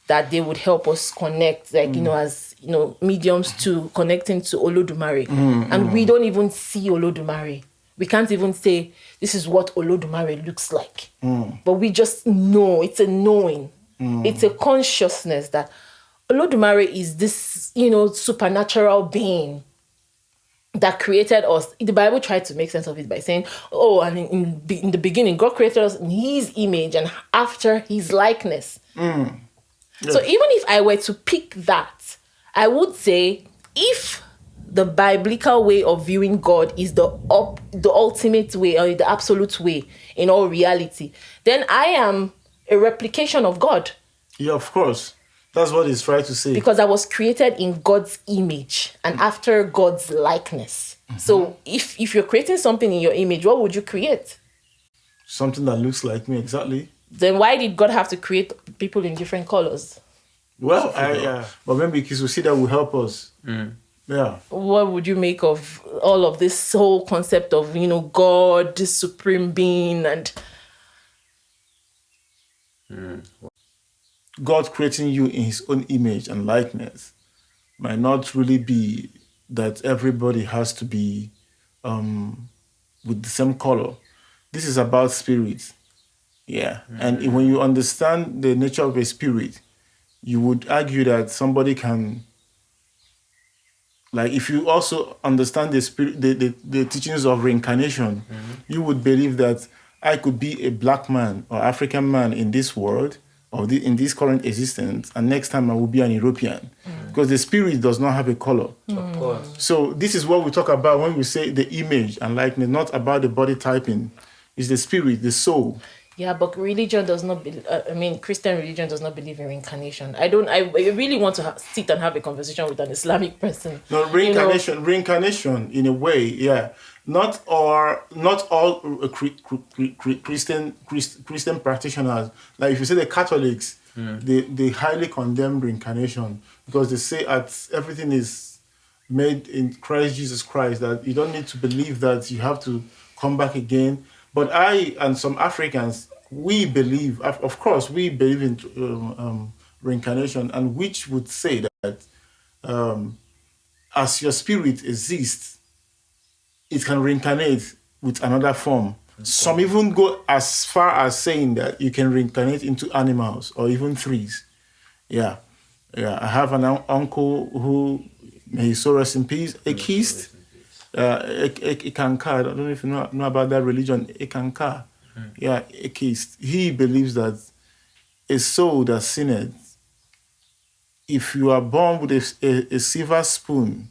that they would help us connect, like, as, mediums to connecting to Olodumare. And we don't even see Olodumare. We can't even say, this is what Olodumare looks like. But we just know, it's a knowing. It's a consciousness that Olodumare is this, supernatural being that created us. The Bible tried to make sense of it by saying, and in the beginning, God created us in his image and after his likeness. So even if I were to pick that, I would say, if the biblical way of viewing God is the ultimate way, or the absolute way in all reality, then I am a replication of God. Yeah, of course. That's what he's trying to say. Because I was created in God's image and after God's likeness. So if you're creating something in your image, what would you create? Something that looks like me, exactly. Then why did God have to create people in different colors? Well, but maybe Kiswensida will help us. Yeah. What would you make of all of this whole concept of, God, this supreme being, and God creating you in his own image and likeness might not really be that everybody has to be with the same color. This is about spirit. Yeah. And when you understand the nature of a spirit, you would argue that somebody can, like, if you also understand the spirit, the teachings of reincarnation, you would believe that I could be a black man or African man in this world, or in this current existence, and next time I will be an European. Because the spirit does not have a color. Of course. So this is what we talk about when we say the image and likeness, not about the body typing. It's the spirit, the soul. Yeah, but religion does not Christian religion does not believe in reincarnation. I really want to sit and have a conversation with an Islamic person. No, reincarnation in a way, yeah. Not all Christian practitioners. Like if you say the Catholics, they highly condemn reincarnation because they say everything is made in Christ Jesus Christ, that you don't need to believe that you have to come back again. But I and some Africans, we believe, of course, we believe in reincarnation, and which would say that as your spirit exists, it can reincarnate with another form. Okay. Some even go as far as saying that you can reincarnate into animals or even trees. Yeah. I have an uncle who, may his soul rest in peace, a kist. Ekanka, I don't know if you know about that religion, Ekanka. Yeah, Ekist. He believes that a soul that sinned, if you are born with a silver spoon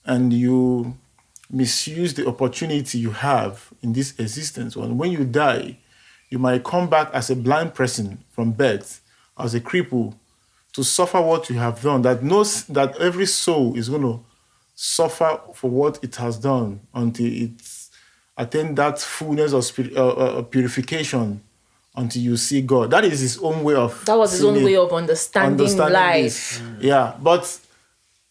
and you misuse the opportunity you have in this existence, when you die, you might come back as a blind person from birth, as a cripple, to suffer what you have done, that knows that every soul is going to suffer for what it has done until it's attained that fullness of purification, until you see God. That is his own way of. That was his own way of understanding life. Yeah, but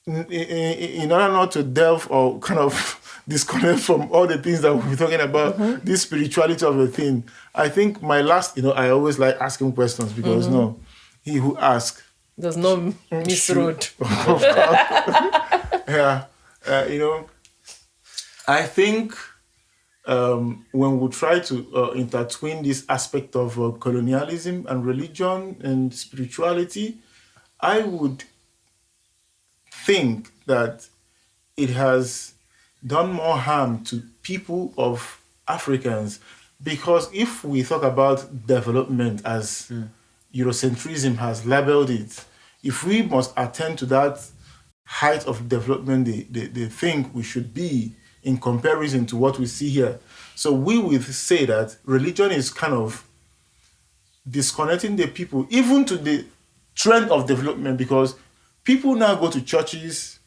in order not to delve or kind of disconnect from all the things that we're talking about, this spirituality of the thing, I think my last, I always like asking questions because he who asks does not misroad. Yeah. I think when we try to intertwine this aspect of colonialism and religion and spirituality, I would think that it has done more harm to people of Africans, because if we talk about development as Eurocentrism has labeled it, if we must attend to that height of development they think we should be in comparison to what we see here. So we will say that religion is kind of disconnecting the people, even to the trend of development, because people now go to churches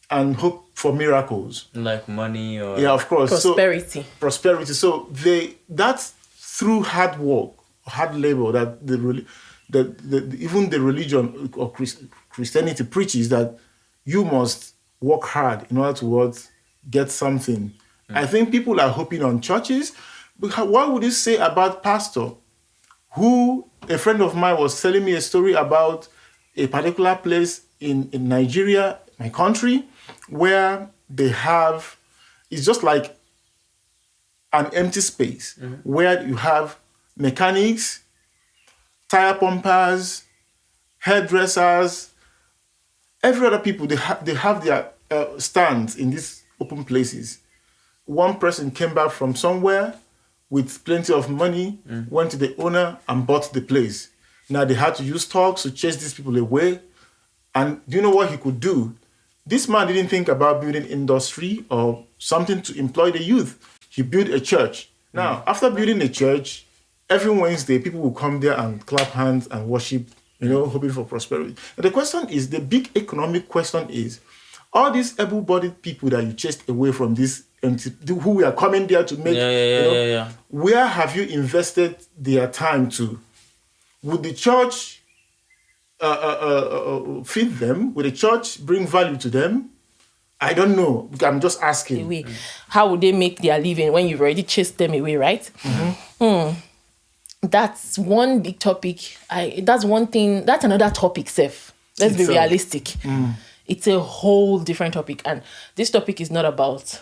and hope for miracles. Like money or... Yeah, of course. Prosperity. Prosperity. So that's through hard work, hard labor, that even the religion or Christianity preaches that you must work hard in order to get something. I think people are hoping on churches. But what would you say about pastor? Who, a friend of mine was telling me a story about a particular place in Nigeria, my country, where they have, it's just like an empty space where you have mechanics, tire pumpers, hairdressers, every other people, they have their stands in these open places. One person came back from somewhere with plenty of money, went to the owner and bought the place. Now they had to use talks to chase these people away. And do you know what he could do? This man didn't think about building industry or something to employ the youth. He built a church. Now, after building a church, every Wednesday, people will come there and clap hands and worship, hoping for prosperity. And the question is, the big economic question is, all these able-bodied people that you chased away from this, who are coming there to make, where have you invested their time to? Would the church feed them? Would the church bring value to them? I don't know. I'm just asking. How would they make their living when you've already chased them away, right? That's one big topic. That's one thing. That's another topic, Seth. Let's be realistic. It's a whole different topic. And this topic is not about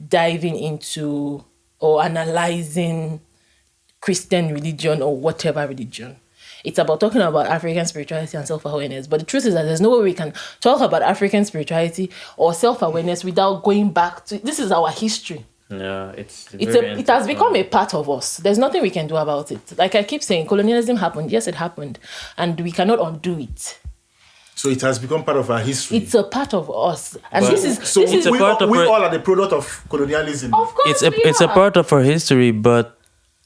diving into or analyzing Christian religion or whatever religion. It's about talking about African spirituality and self-awareness. But the truth is that there's no way we can talk about African spirituality or self-awareness without going back to... This is our history. Yeah, it has become a part of us. There's nothing we can do about it. Like I keep saying, colonialism happened. Yes, it happened. And we cannot undo it. So it has become part of our history. It's a part of us. And we all are the product of colonialism. Of course it's a part of our history, but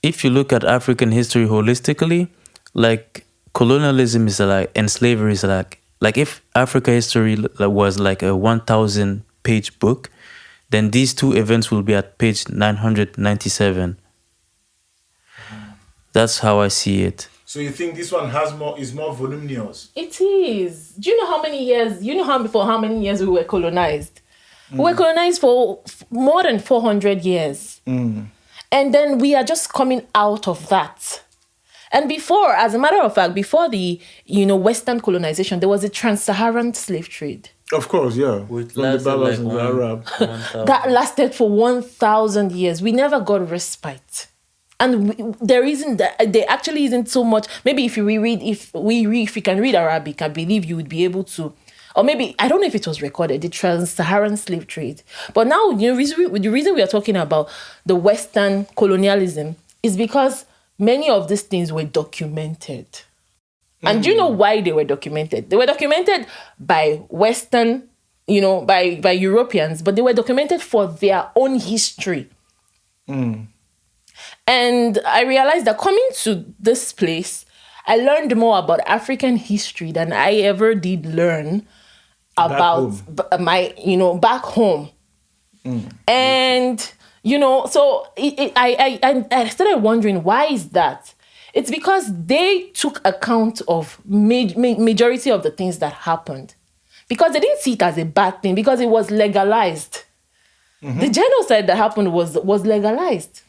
if you look at African history holistically, like colonialism is like, and slavery is like if Africa history was like a 1,000-page book, then these two events will be at page 997. That's how I see it. So you think this one is more voluminous? It is. Do you know how many years? For how many years we were colonized? We were colonized for more than 400 years. And then we are just coming out of that. And before, as a matter of fact, before the Western colonization, there was a trans-Saharan slave trade. Of course, yeah. Which from the Berbers and the Arab. That lasted for 1,000 years. We never got respite. And there actually isn't so much. Maybe if you can read Arabic, I believe you would be able to. Or maybe, I don't know if it was recorded, the trans-Saharan slave trade. But now, the reason we are talking about the Western colonialism is because many of these things were documented. And do you know why they were documented? They were documented by Western, by Europeans, but they were documented for their own history. And I realized that coming to this place, I learned more about African history than I ever did learn about back home. And, so I started wondering, why is that? It's because they took account of majority of the things that happened. Because they didn't see it as a bad thing, because it was legalized. The genocide that happened was legalized.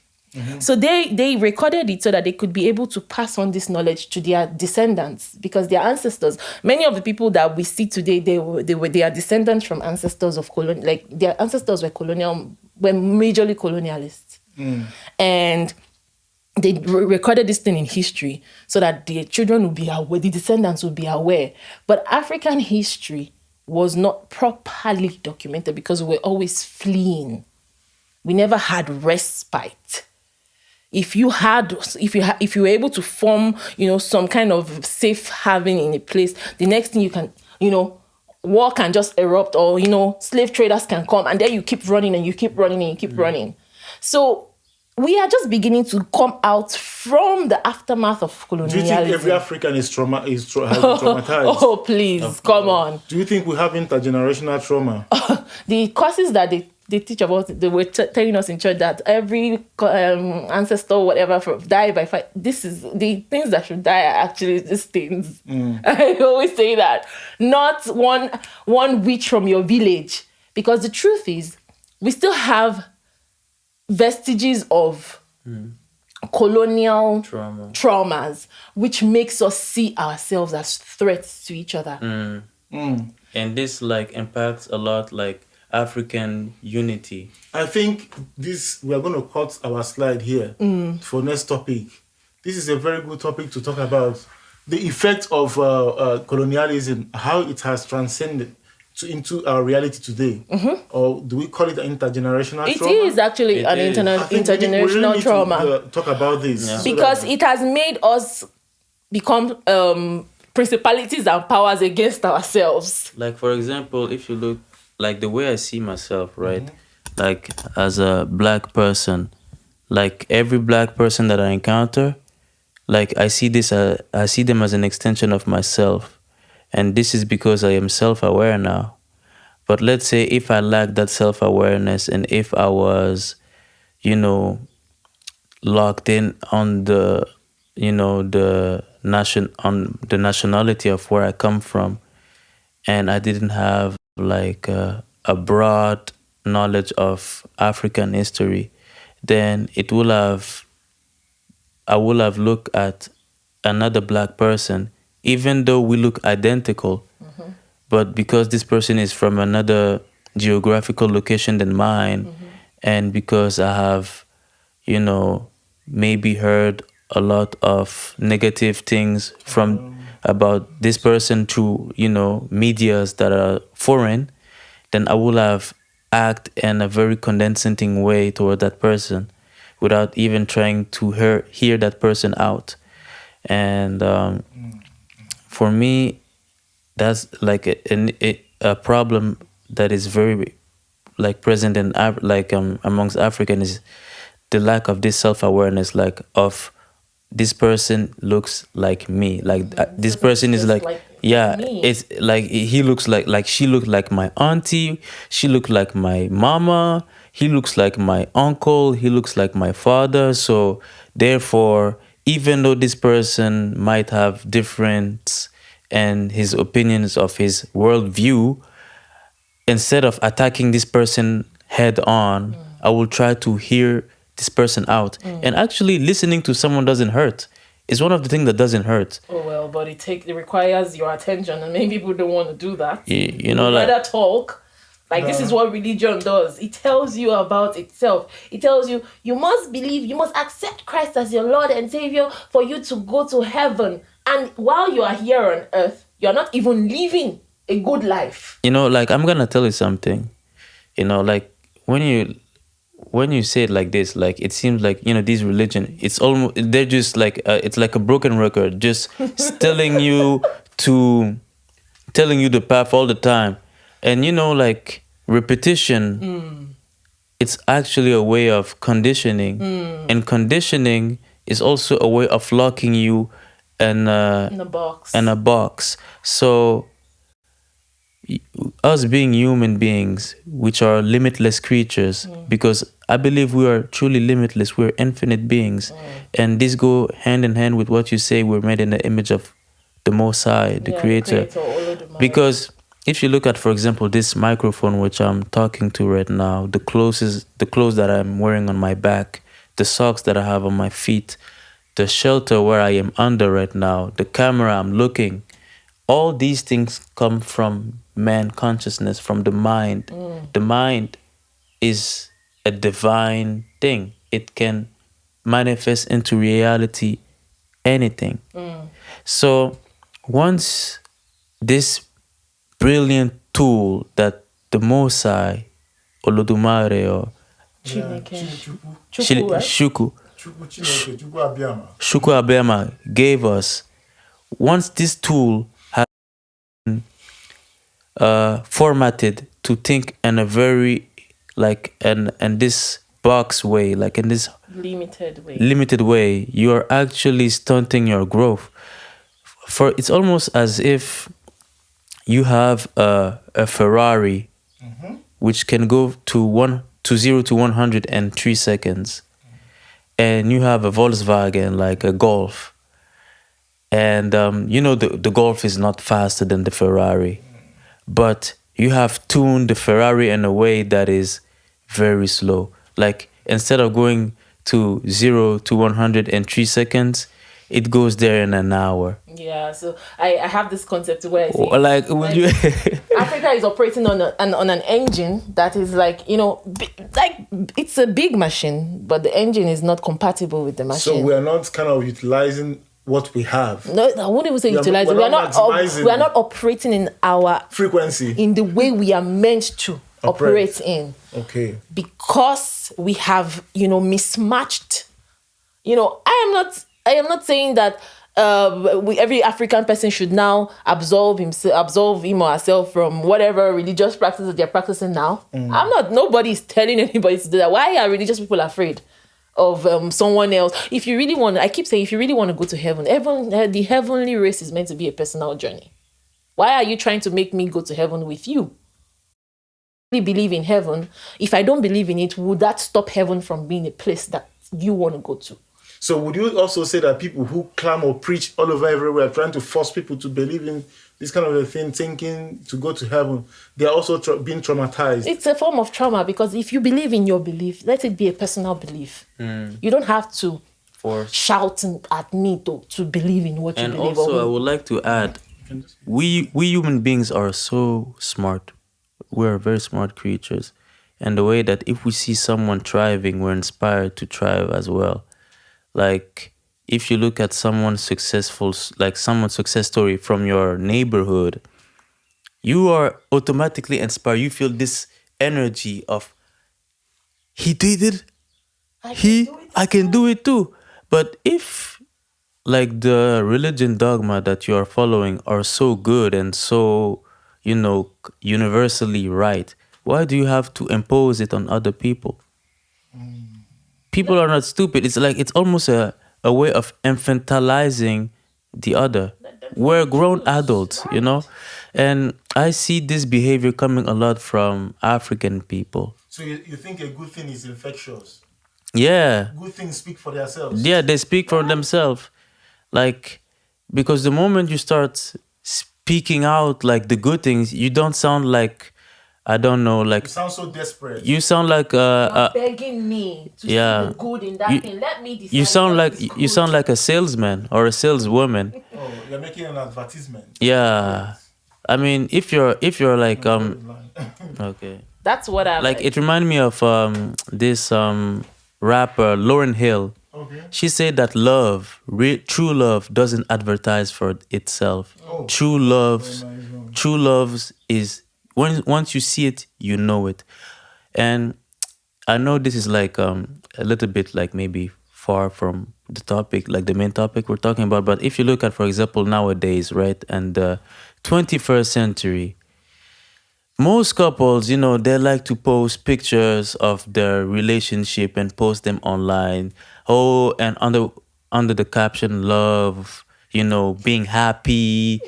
So they recorded it so that they could be able to pass on this knowledge to their descendants, because their ancestors, many of the people that we see today, they are descendants from ancestors of their ancestors were majorly colonialists. And they recorded this thing in history so that the children would be aware, the descendants would be aware. But African history was not properly documented because we were always fleeing. We never had respite. If you were able to form, some kind of safe haven in a place, the next thing you can, war can just erupt, or slave traders can come, and then you keep running and you keep running and you keep running. So we are just beginning to come out from the aftermath of colonialism. Do you think every African has been traumatized? Oh, please, come on. Do you think we have intergenerational trauma? The courses that they teach about, they were telling us in church that every ancestor, whatever, die by fire. This is the things that should die are actually these things. I always say that. Not one witch from your village. Because the truth is, we still have vestiges of colonial traumas, which makes us see ourselves as threats to each other. And this impacts a lot African unity. I think we are going to cut our slide here for next topic. This is a very good topic to talk about. The effect of colonialism, how it has transcended into our reality today. Or do we call it an intergenerational trauma? It is actually an intergenerational trauma. We need to talk about this. Because it has made us become principalities and powers against ourselves. For example, if you look, the way I see myself, right? As a black person, every black person that I encounter, I see them as an extension of myself. And this is because I am self-aware now. But let's say if I lack that self-awareness, and if I was, locked in on the nationality of where I come from, and I didn't have a broad knowledge of African history, then I will have looked at another black person, even though we look identical, but because this person is from another geographical location than mine, and because I have, maybe heard a lot of negative things about this person through, medias that are foreign, then I will have act in a very condescending way toward that person without even trying to hear that person out. And for me, that's a problem that is very present in amongst Africans, is the lack of this self-awareness, of this person looks like me, this person is me. It's he looks she looked like my auntie, she looked like my mama, he looks like my uncle, he looks like my father. So therefore, even though this person might have different and his opinions of his worldview, instead of attacking this person head on, I will try to hear this person out. And actually listening to someone doesn't hurt. It's one of the things that doesn't hurt. Oh well, but it requires your attention, and many people don't want to do that. Mm. Talk. This is what religion does. It tells you about itself. It tells you must believe, you must accept Christ as your Lord and Savior for you to go to heaven. And while you are here on earth, you're not even living a good life. I'm gonna tell you something. When you say it like this, it seems this religion, it's almost, they're just it's like a broken record, just telling you the path all the time. And repetition, it's actually a way of conditioning. And conditioning is also a way of locking you in a box. So us being human beings, which are limitless creatures, because I believe we are truly limitless, we're infinite beings, and this go hand in hand with what you say, we're made in the image of the Most High, the Creator. Because if you look at, for example, this microphone which I'm talking to right now, the clothes that I'm wearing on my back, the socks that I have on my feet, the shelter where I am under right now, the camera I'm looking, all these things come from man consciousness, from the mind. The mind is a divine thing. It can manifest into reality anything. So once this brilliant tool that the Mosai, Olodumare, or Chuku, right? Shuku Abema gave us, once this tool has formatted to think in a very and this box way, like in this limited way, you are actually stunting your growth. For it's almost as if you have a Ferrari, which can go to 0 to 100 in 3 seconds, and you have a Volkswagen, like a Golf, and the Golf is not faster than the Ferrari, but you have tuned the Ferrari in a way that is very slow. Like, instead of going to 0 to 100 in 3 seconds, it goes there in an hour. Yeah, so I have this concept where I say, like you Africa is operating on an engine that is like, like it's a big machine, but the engine is not compatible with the machine. So we are not kind of utilizing what we have. No, I wouldn't even say utilizing. We are not operating in our frequency in the way we are meant to operate in. Okay. Because we have, mismatched. I am not saying that every African person should now absolve him or herself from whatever religious practices they're practicing now. Nobody is telling anybody to do that. Why are religious people afraid of someone else? If you really want to go to heaven, the heavenly race is meant to be a personal journey. Why are you trying to make me go to heaven with you? I really believe in heaven. If I don't believe in it, would that stop heaven from being a place that you want to go to? So would you also say that people who claim or preach all over everywhere, trying to force people to believe in this kind of a thing, thinking to go to heaven, they are also being traumatized? It's a form of trauma, because if you believe in your belief, let it be a personal belief. You don't have to shout at me to believe in what you believe. And also, I would like to add, we human beings are so smart. We're very smart creatures. And the way that if we see someone thriving, we're inspired to thrive as well. Like, if you look at someone's success story from your neighborhood, you are automatically inspired. You feel this energy of, he did it, I can do it too. But if, like, the religion dogma that you are following are so good and so, universally right, why do you have to impose it on other people? People are not stupid. It's like, it's almost a way of infantilizing the other. We're grown adults, And I see this behavior coming a lot from African people. So you think a good thing is infectious? Yeah. Good things speak for themselves? Yeah, they speak for themselves. Like, because the moment you start speaking out like the good things, you don't sound like, I don't know, like... You sound so desperate. You sound like... You're begging me to see the good in that thing. Let me decide. You sound like a salesman or a saleswoman. Oh, you're making an advertisement. Yeah. I mean, if you're like... Okay. That's what I like. It reminded me of this rapper, Lauryn Hill. Okay. She said that true love doesn't advertise for itself. Oh. True love is... Once you see it, you know it. And I know this is like a little bit like maybe far from the topic, like the main topic we're talking about. But if you look at, for example, nowadays, right, and the 21st century, most couples, they like to post pictures of their relationship and post them online. Oh, and under the caption, love, being happily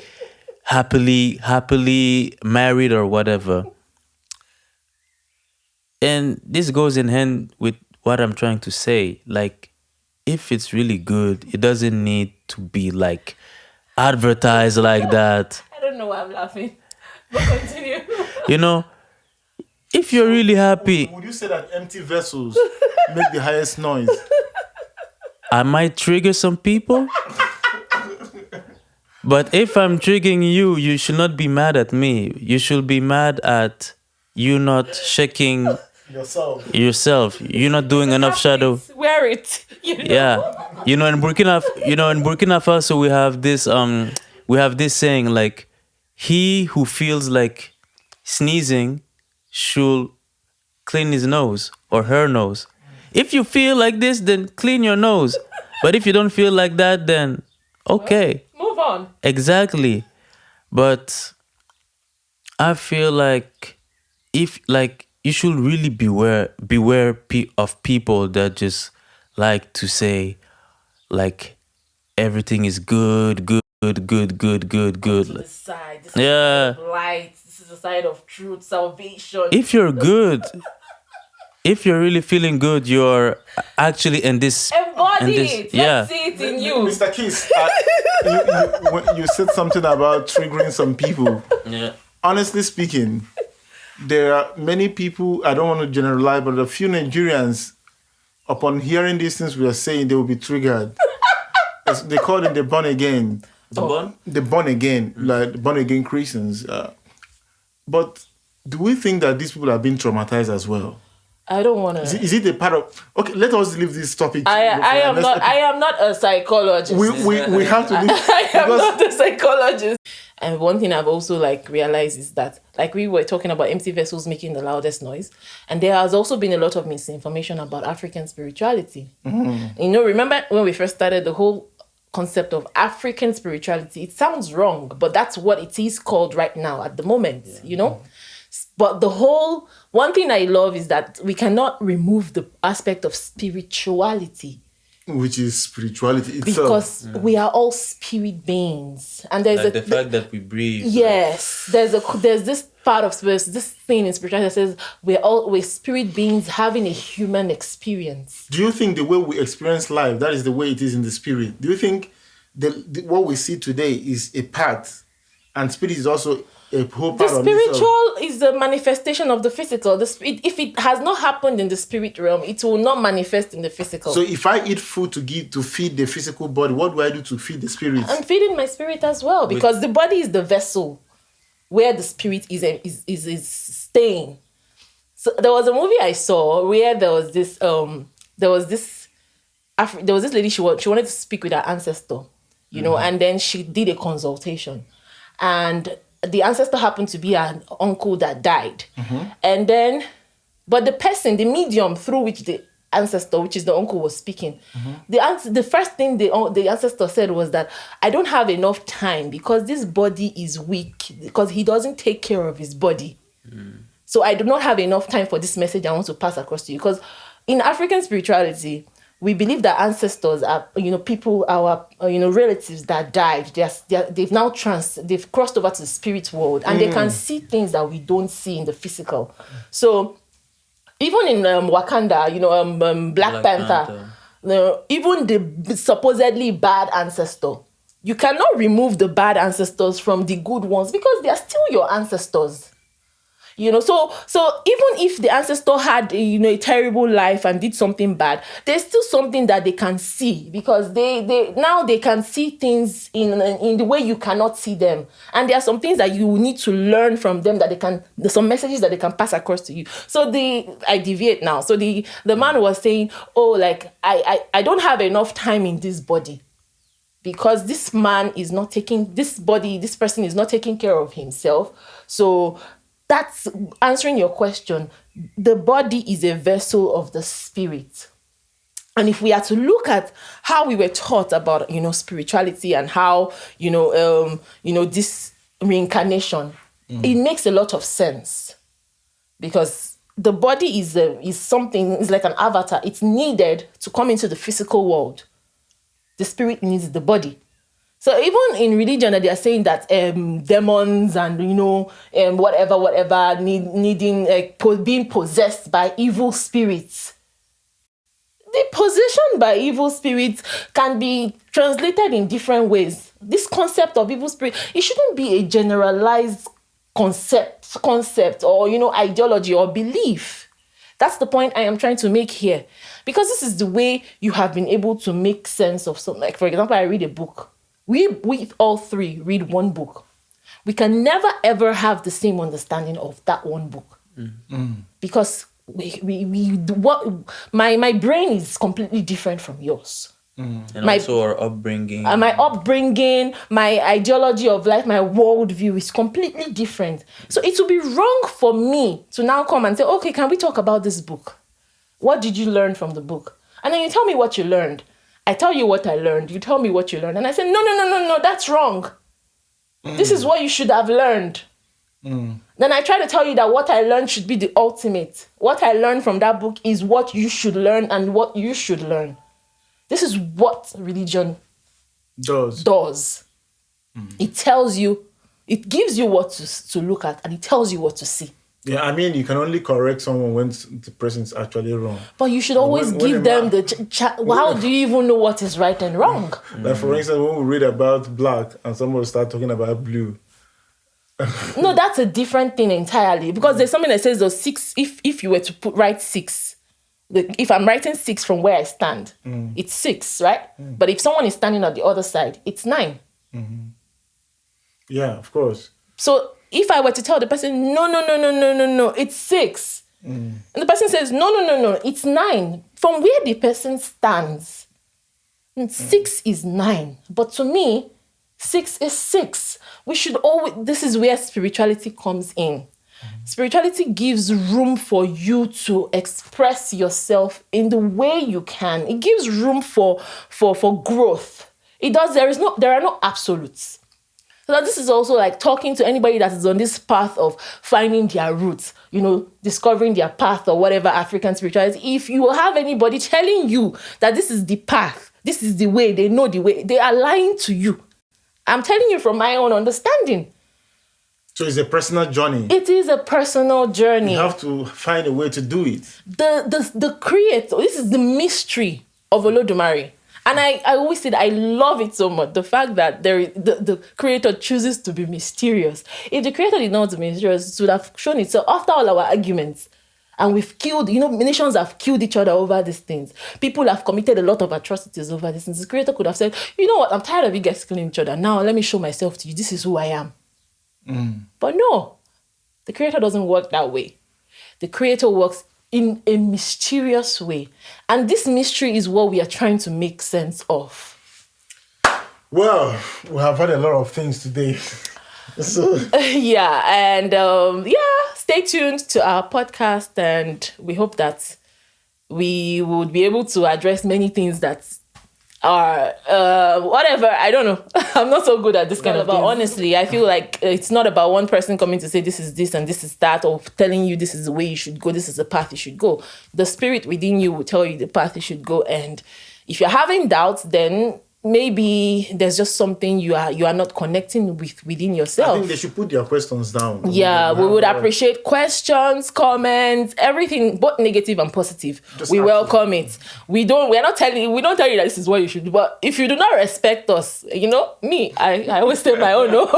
married or whatever. And this goes in hand with what I'm trying to say. Like, if it's really good, it doesn't need to be like advertised like that. I don't know why I'm laughing, but continue. If you're really happy... Would you say that empty vessels make the highest noise? I might trigger some people. But if I'm triggering you, you should not be mad at me. You should be mad at you not checking yourself. You're not doing enough shadow. Wear it. Yeah. In Burkina Faso we have this saying, like, he who feels like sneezing should clean his nose or her nose. If you feel like this, then clean your nose. But if you don't feel like that, then okay. Move on. Exactly. But I feel like if like you should really beware of people that just like to say like everything is good. To the side. This is the Yeah. side of light. This is the side of truth, salvation. If you're good, if you're really feeling good, you're actually in this. Embody in this, it. yeah. Let's see it in you. Mr. Kiss, you said something about triggering some people. Yeah. Honestly speaking, there are many people, I don't want to generalize, but a few Nigerians, upon hearing these things we are saying, they will be triggered. They call it the born again. The born again, like born again Christians. But do we think that these people are being traumatized as well? I don't want to. Is it a part of? Okay, let us leave this topic. I am not a psychologist. We have to leave. I am not a psychologist. And one thing I've also realized is that we were talking about empty vessels making the loudest noise, and there has also been a lot of misinformation about African spirituality. Mm-hmm. Remember when we first started the whole concept of African spirituality? It sounds wrong, but that's what it is called right now at the moment. But one thing I love is that we cannot remove the aspect of spirituality. Which is spirituality itself. Because we are all spirit beings. And there's the fact that we breathe. Yes. There's this part of spirit, this thing in spirituality that says we're spirit beings having a human experience. Do you think the way we experience life, that is the way it is in the spirit? Do you think what we see today is a part, and spirit is also a whole part of it? The spiritual is the manifestation of the physical. If it has not happened in the spirit realm, it will not manifest in the physical. So if I eat food to feed the physical body, what do I do to feed the spirit? I'm feeding my spirit as well, because the body is the vessel where the spirit is staying. So there was a movie I saw where there was this lady, she wanted to speak with her ancestor, and then she did a consultation, and the ancestor happened to be an uncle that died. And then, but the medium through which the ancestor, which is the uncle, was speaking, the first thing the ancestor said was that I don't have enough time because this body is weak, because he doesn't take care of his body. So I do not have enough time for this message I want to pass across to you. Because in African spirituality, we believe that ancestors are, people, our, relatives that died. They've crossed over to the spirit world, and they can see things that we don't see in the physical. So even in Wakanda, Black Panther, even the supposedly bad ancestor, you cannot remove the bad ancestors from the good ones because they are still your ancestors. So even if the ancestor had a terrible life and did something bad, there's still something that they can see, because they can see things in the way you cannot see them, and there are some things that you need to learn from them, there's some messages that they can pass across to you. So I deviate now. So the man was saying, I don't have enough time in this body, because this person is not taking care of himself. So that's answering your question. The body is a vessel of the spirit. And if we are to look at how we were taught about, spirituality and how, this reincarnation, it makes a lot of sense. Because the body is something, it's like an avatar. It's needed to come into the physical world. The spirit needs the body. So even in religion, they are saying that demons and whatever needing being possessed by evil spirits. The possession by evil spirits can be translated in different ways. This concept of evil spirit, it shouldn't be a generalized concept or ideology or belief. That's the point I am trying to make here, because this is the way you have been able to make sense of something. Like, for example, I read a book. We all three read one book. We can never ever have the same understanding of that one book, because my brain is completely different from yours. And My- also our upbringing. my upbringing, my ideology of life, my worldview is completely different. So it would be wrong for me to now come and say, okay, can we talk about this book? What did you learn from the book? And then you tell me what you learned. I tell you what I learned. You tell me what you learned. And I say, no, that's wrong. This is what you should have learned. Then I try to tell you that what I learned should be the ultimate. What I learned from that book is what you should learn and what you should learn. This is what religion does. It tells you, it gives you what to look at, and it tells you what to see. Yeah, I mean, you can only correct someone when the person's actually wrong. But you should always give them how do you even know what is right and wrong? Like, for instance, when we read about black and someone start talking about blue. No, that's a different thing entirely. Because there's something that says those 6, if you were to write 6, if I'm writing 6 from where I stand, it's 6, right? But if someone is standing on the other side, it's 9. Yeah, of course. So if I were to tell the person, no, it's 6. And the person says, no, it's 9. From where the person stands, 6 is 9. But to me, 6 is 6. We should always, this is where spirituality comes in. Spirituality gives room for you to express yourself in the way you can. It gives room for growth. It does. There are no absolutes. So this is also like talking to anybody that is on this path of finding their roots, discovering their path or whatever African spirituality. If you have anybody telling you that this is the path, this is the way, they know the way, they are lying to you. I'm telling you from my own understanding. So it's a personal journey. It is a personal journey. You have to find a way to do it. The creator, this is the mystery of Olodumare. And I always said I love it so much. The fact that the creator chooses to be mysterious. If the creator did not want to be mysterious, it would have shown itself after all our arguments. And we've killed, nations have killed each other over these things. People have committed a lot of atrocities over these things. The creator could have said, you know what, I'm tired of you guys killing each other. Now let me show myself to you. This is who I am. But no, the creator doesn't work that way. The creator works in a mysterious way. And this mystery is what we are trying to make sense of. Well, we have had a lot of things today. So yeah, and stay tuned to our podcast, and we hope that we would be able to address many things that are whatever. I don't know. I'm not so good at this kind of thing. Honestly, I feel like it's not about one person coming to say this is this and this is that, or telling you this is the way you should go, this is the path you should go. The spirit within you will tell you the path you should go, and if you're having doubts, then maybe there's just something you are not connecting with within yourself. I think they should put their questions down. Yeah, we would appreciate questions, comments, everything, both negative and positive. We welcome it. We don't tell you that this is what you should do. But if you do not respect us, I always say my own. No?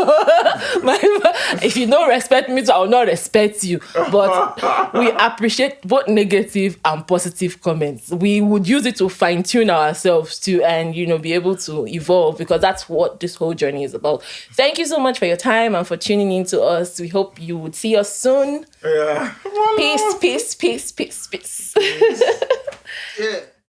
If you don't respect me, so I will not respect you. But we appreciate both negative and positive comments. We would use it to fine tune ourselves too, and be able to evolve, because that's what this whole journey is about. Thank you so much for your time and for tuning in to us. We hope you would see us soon. Yeah. Peace. Yeah.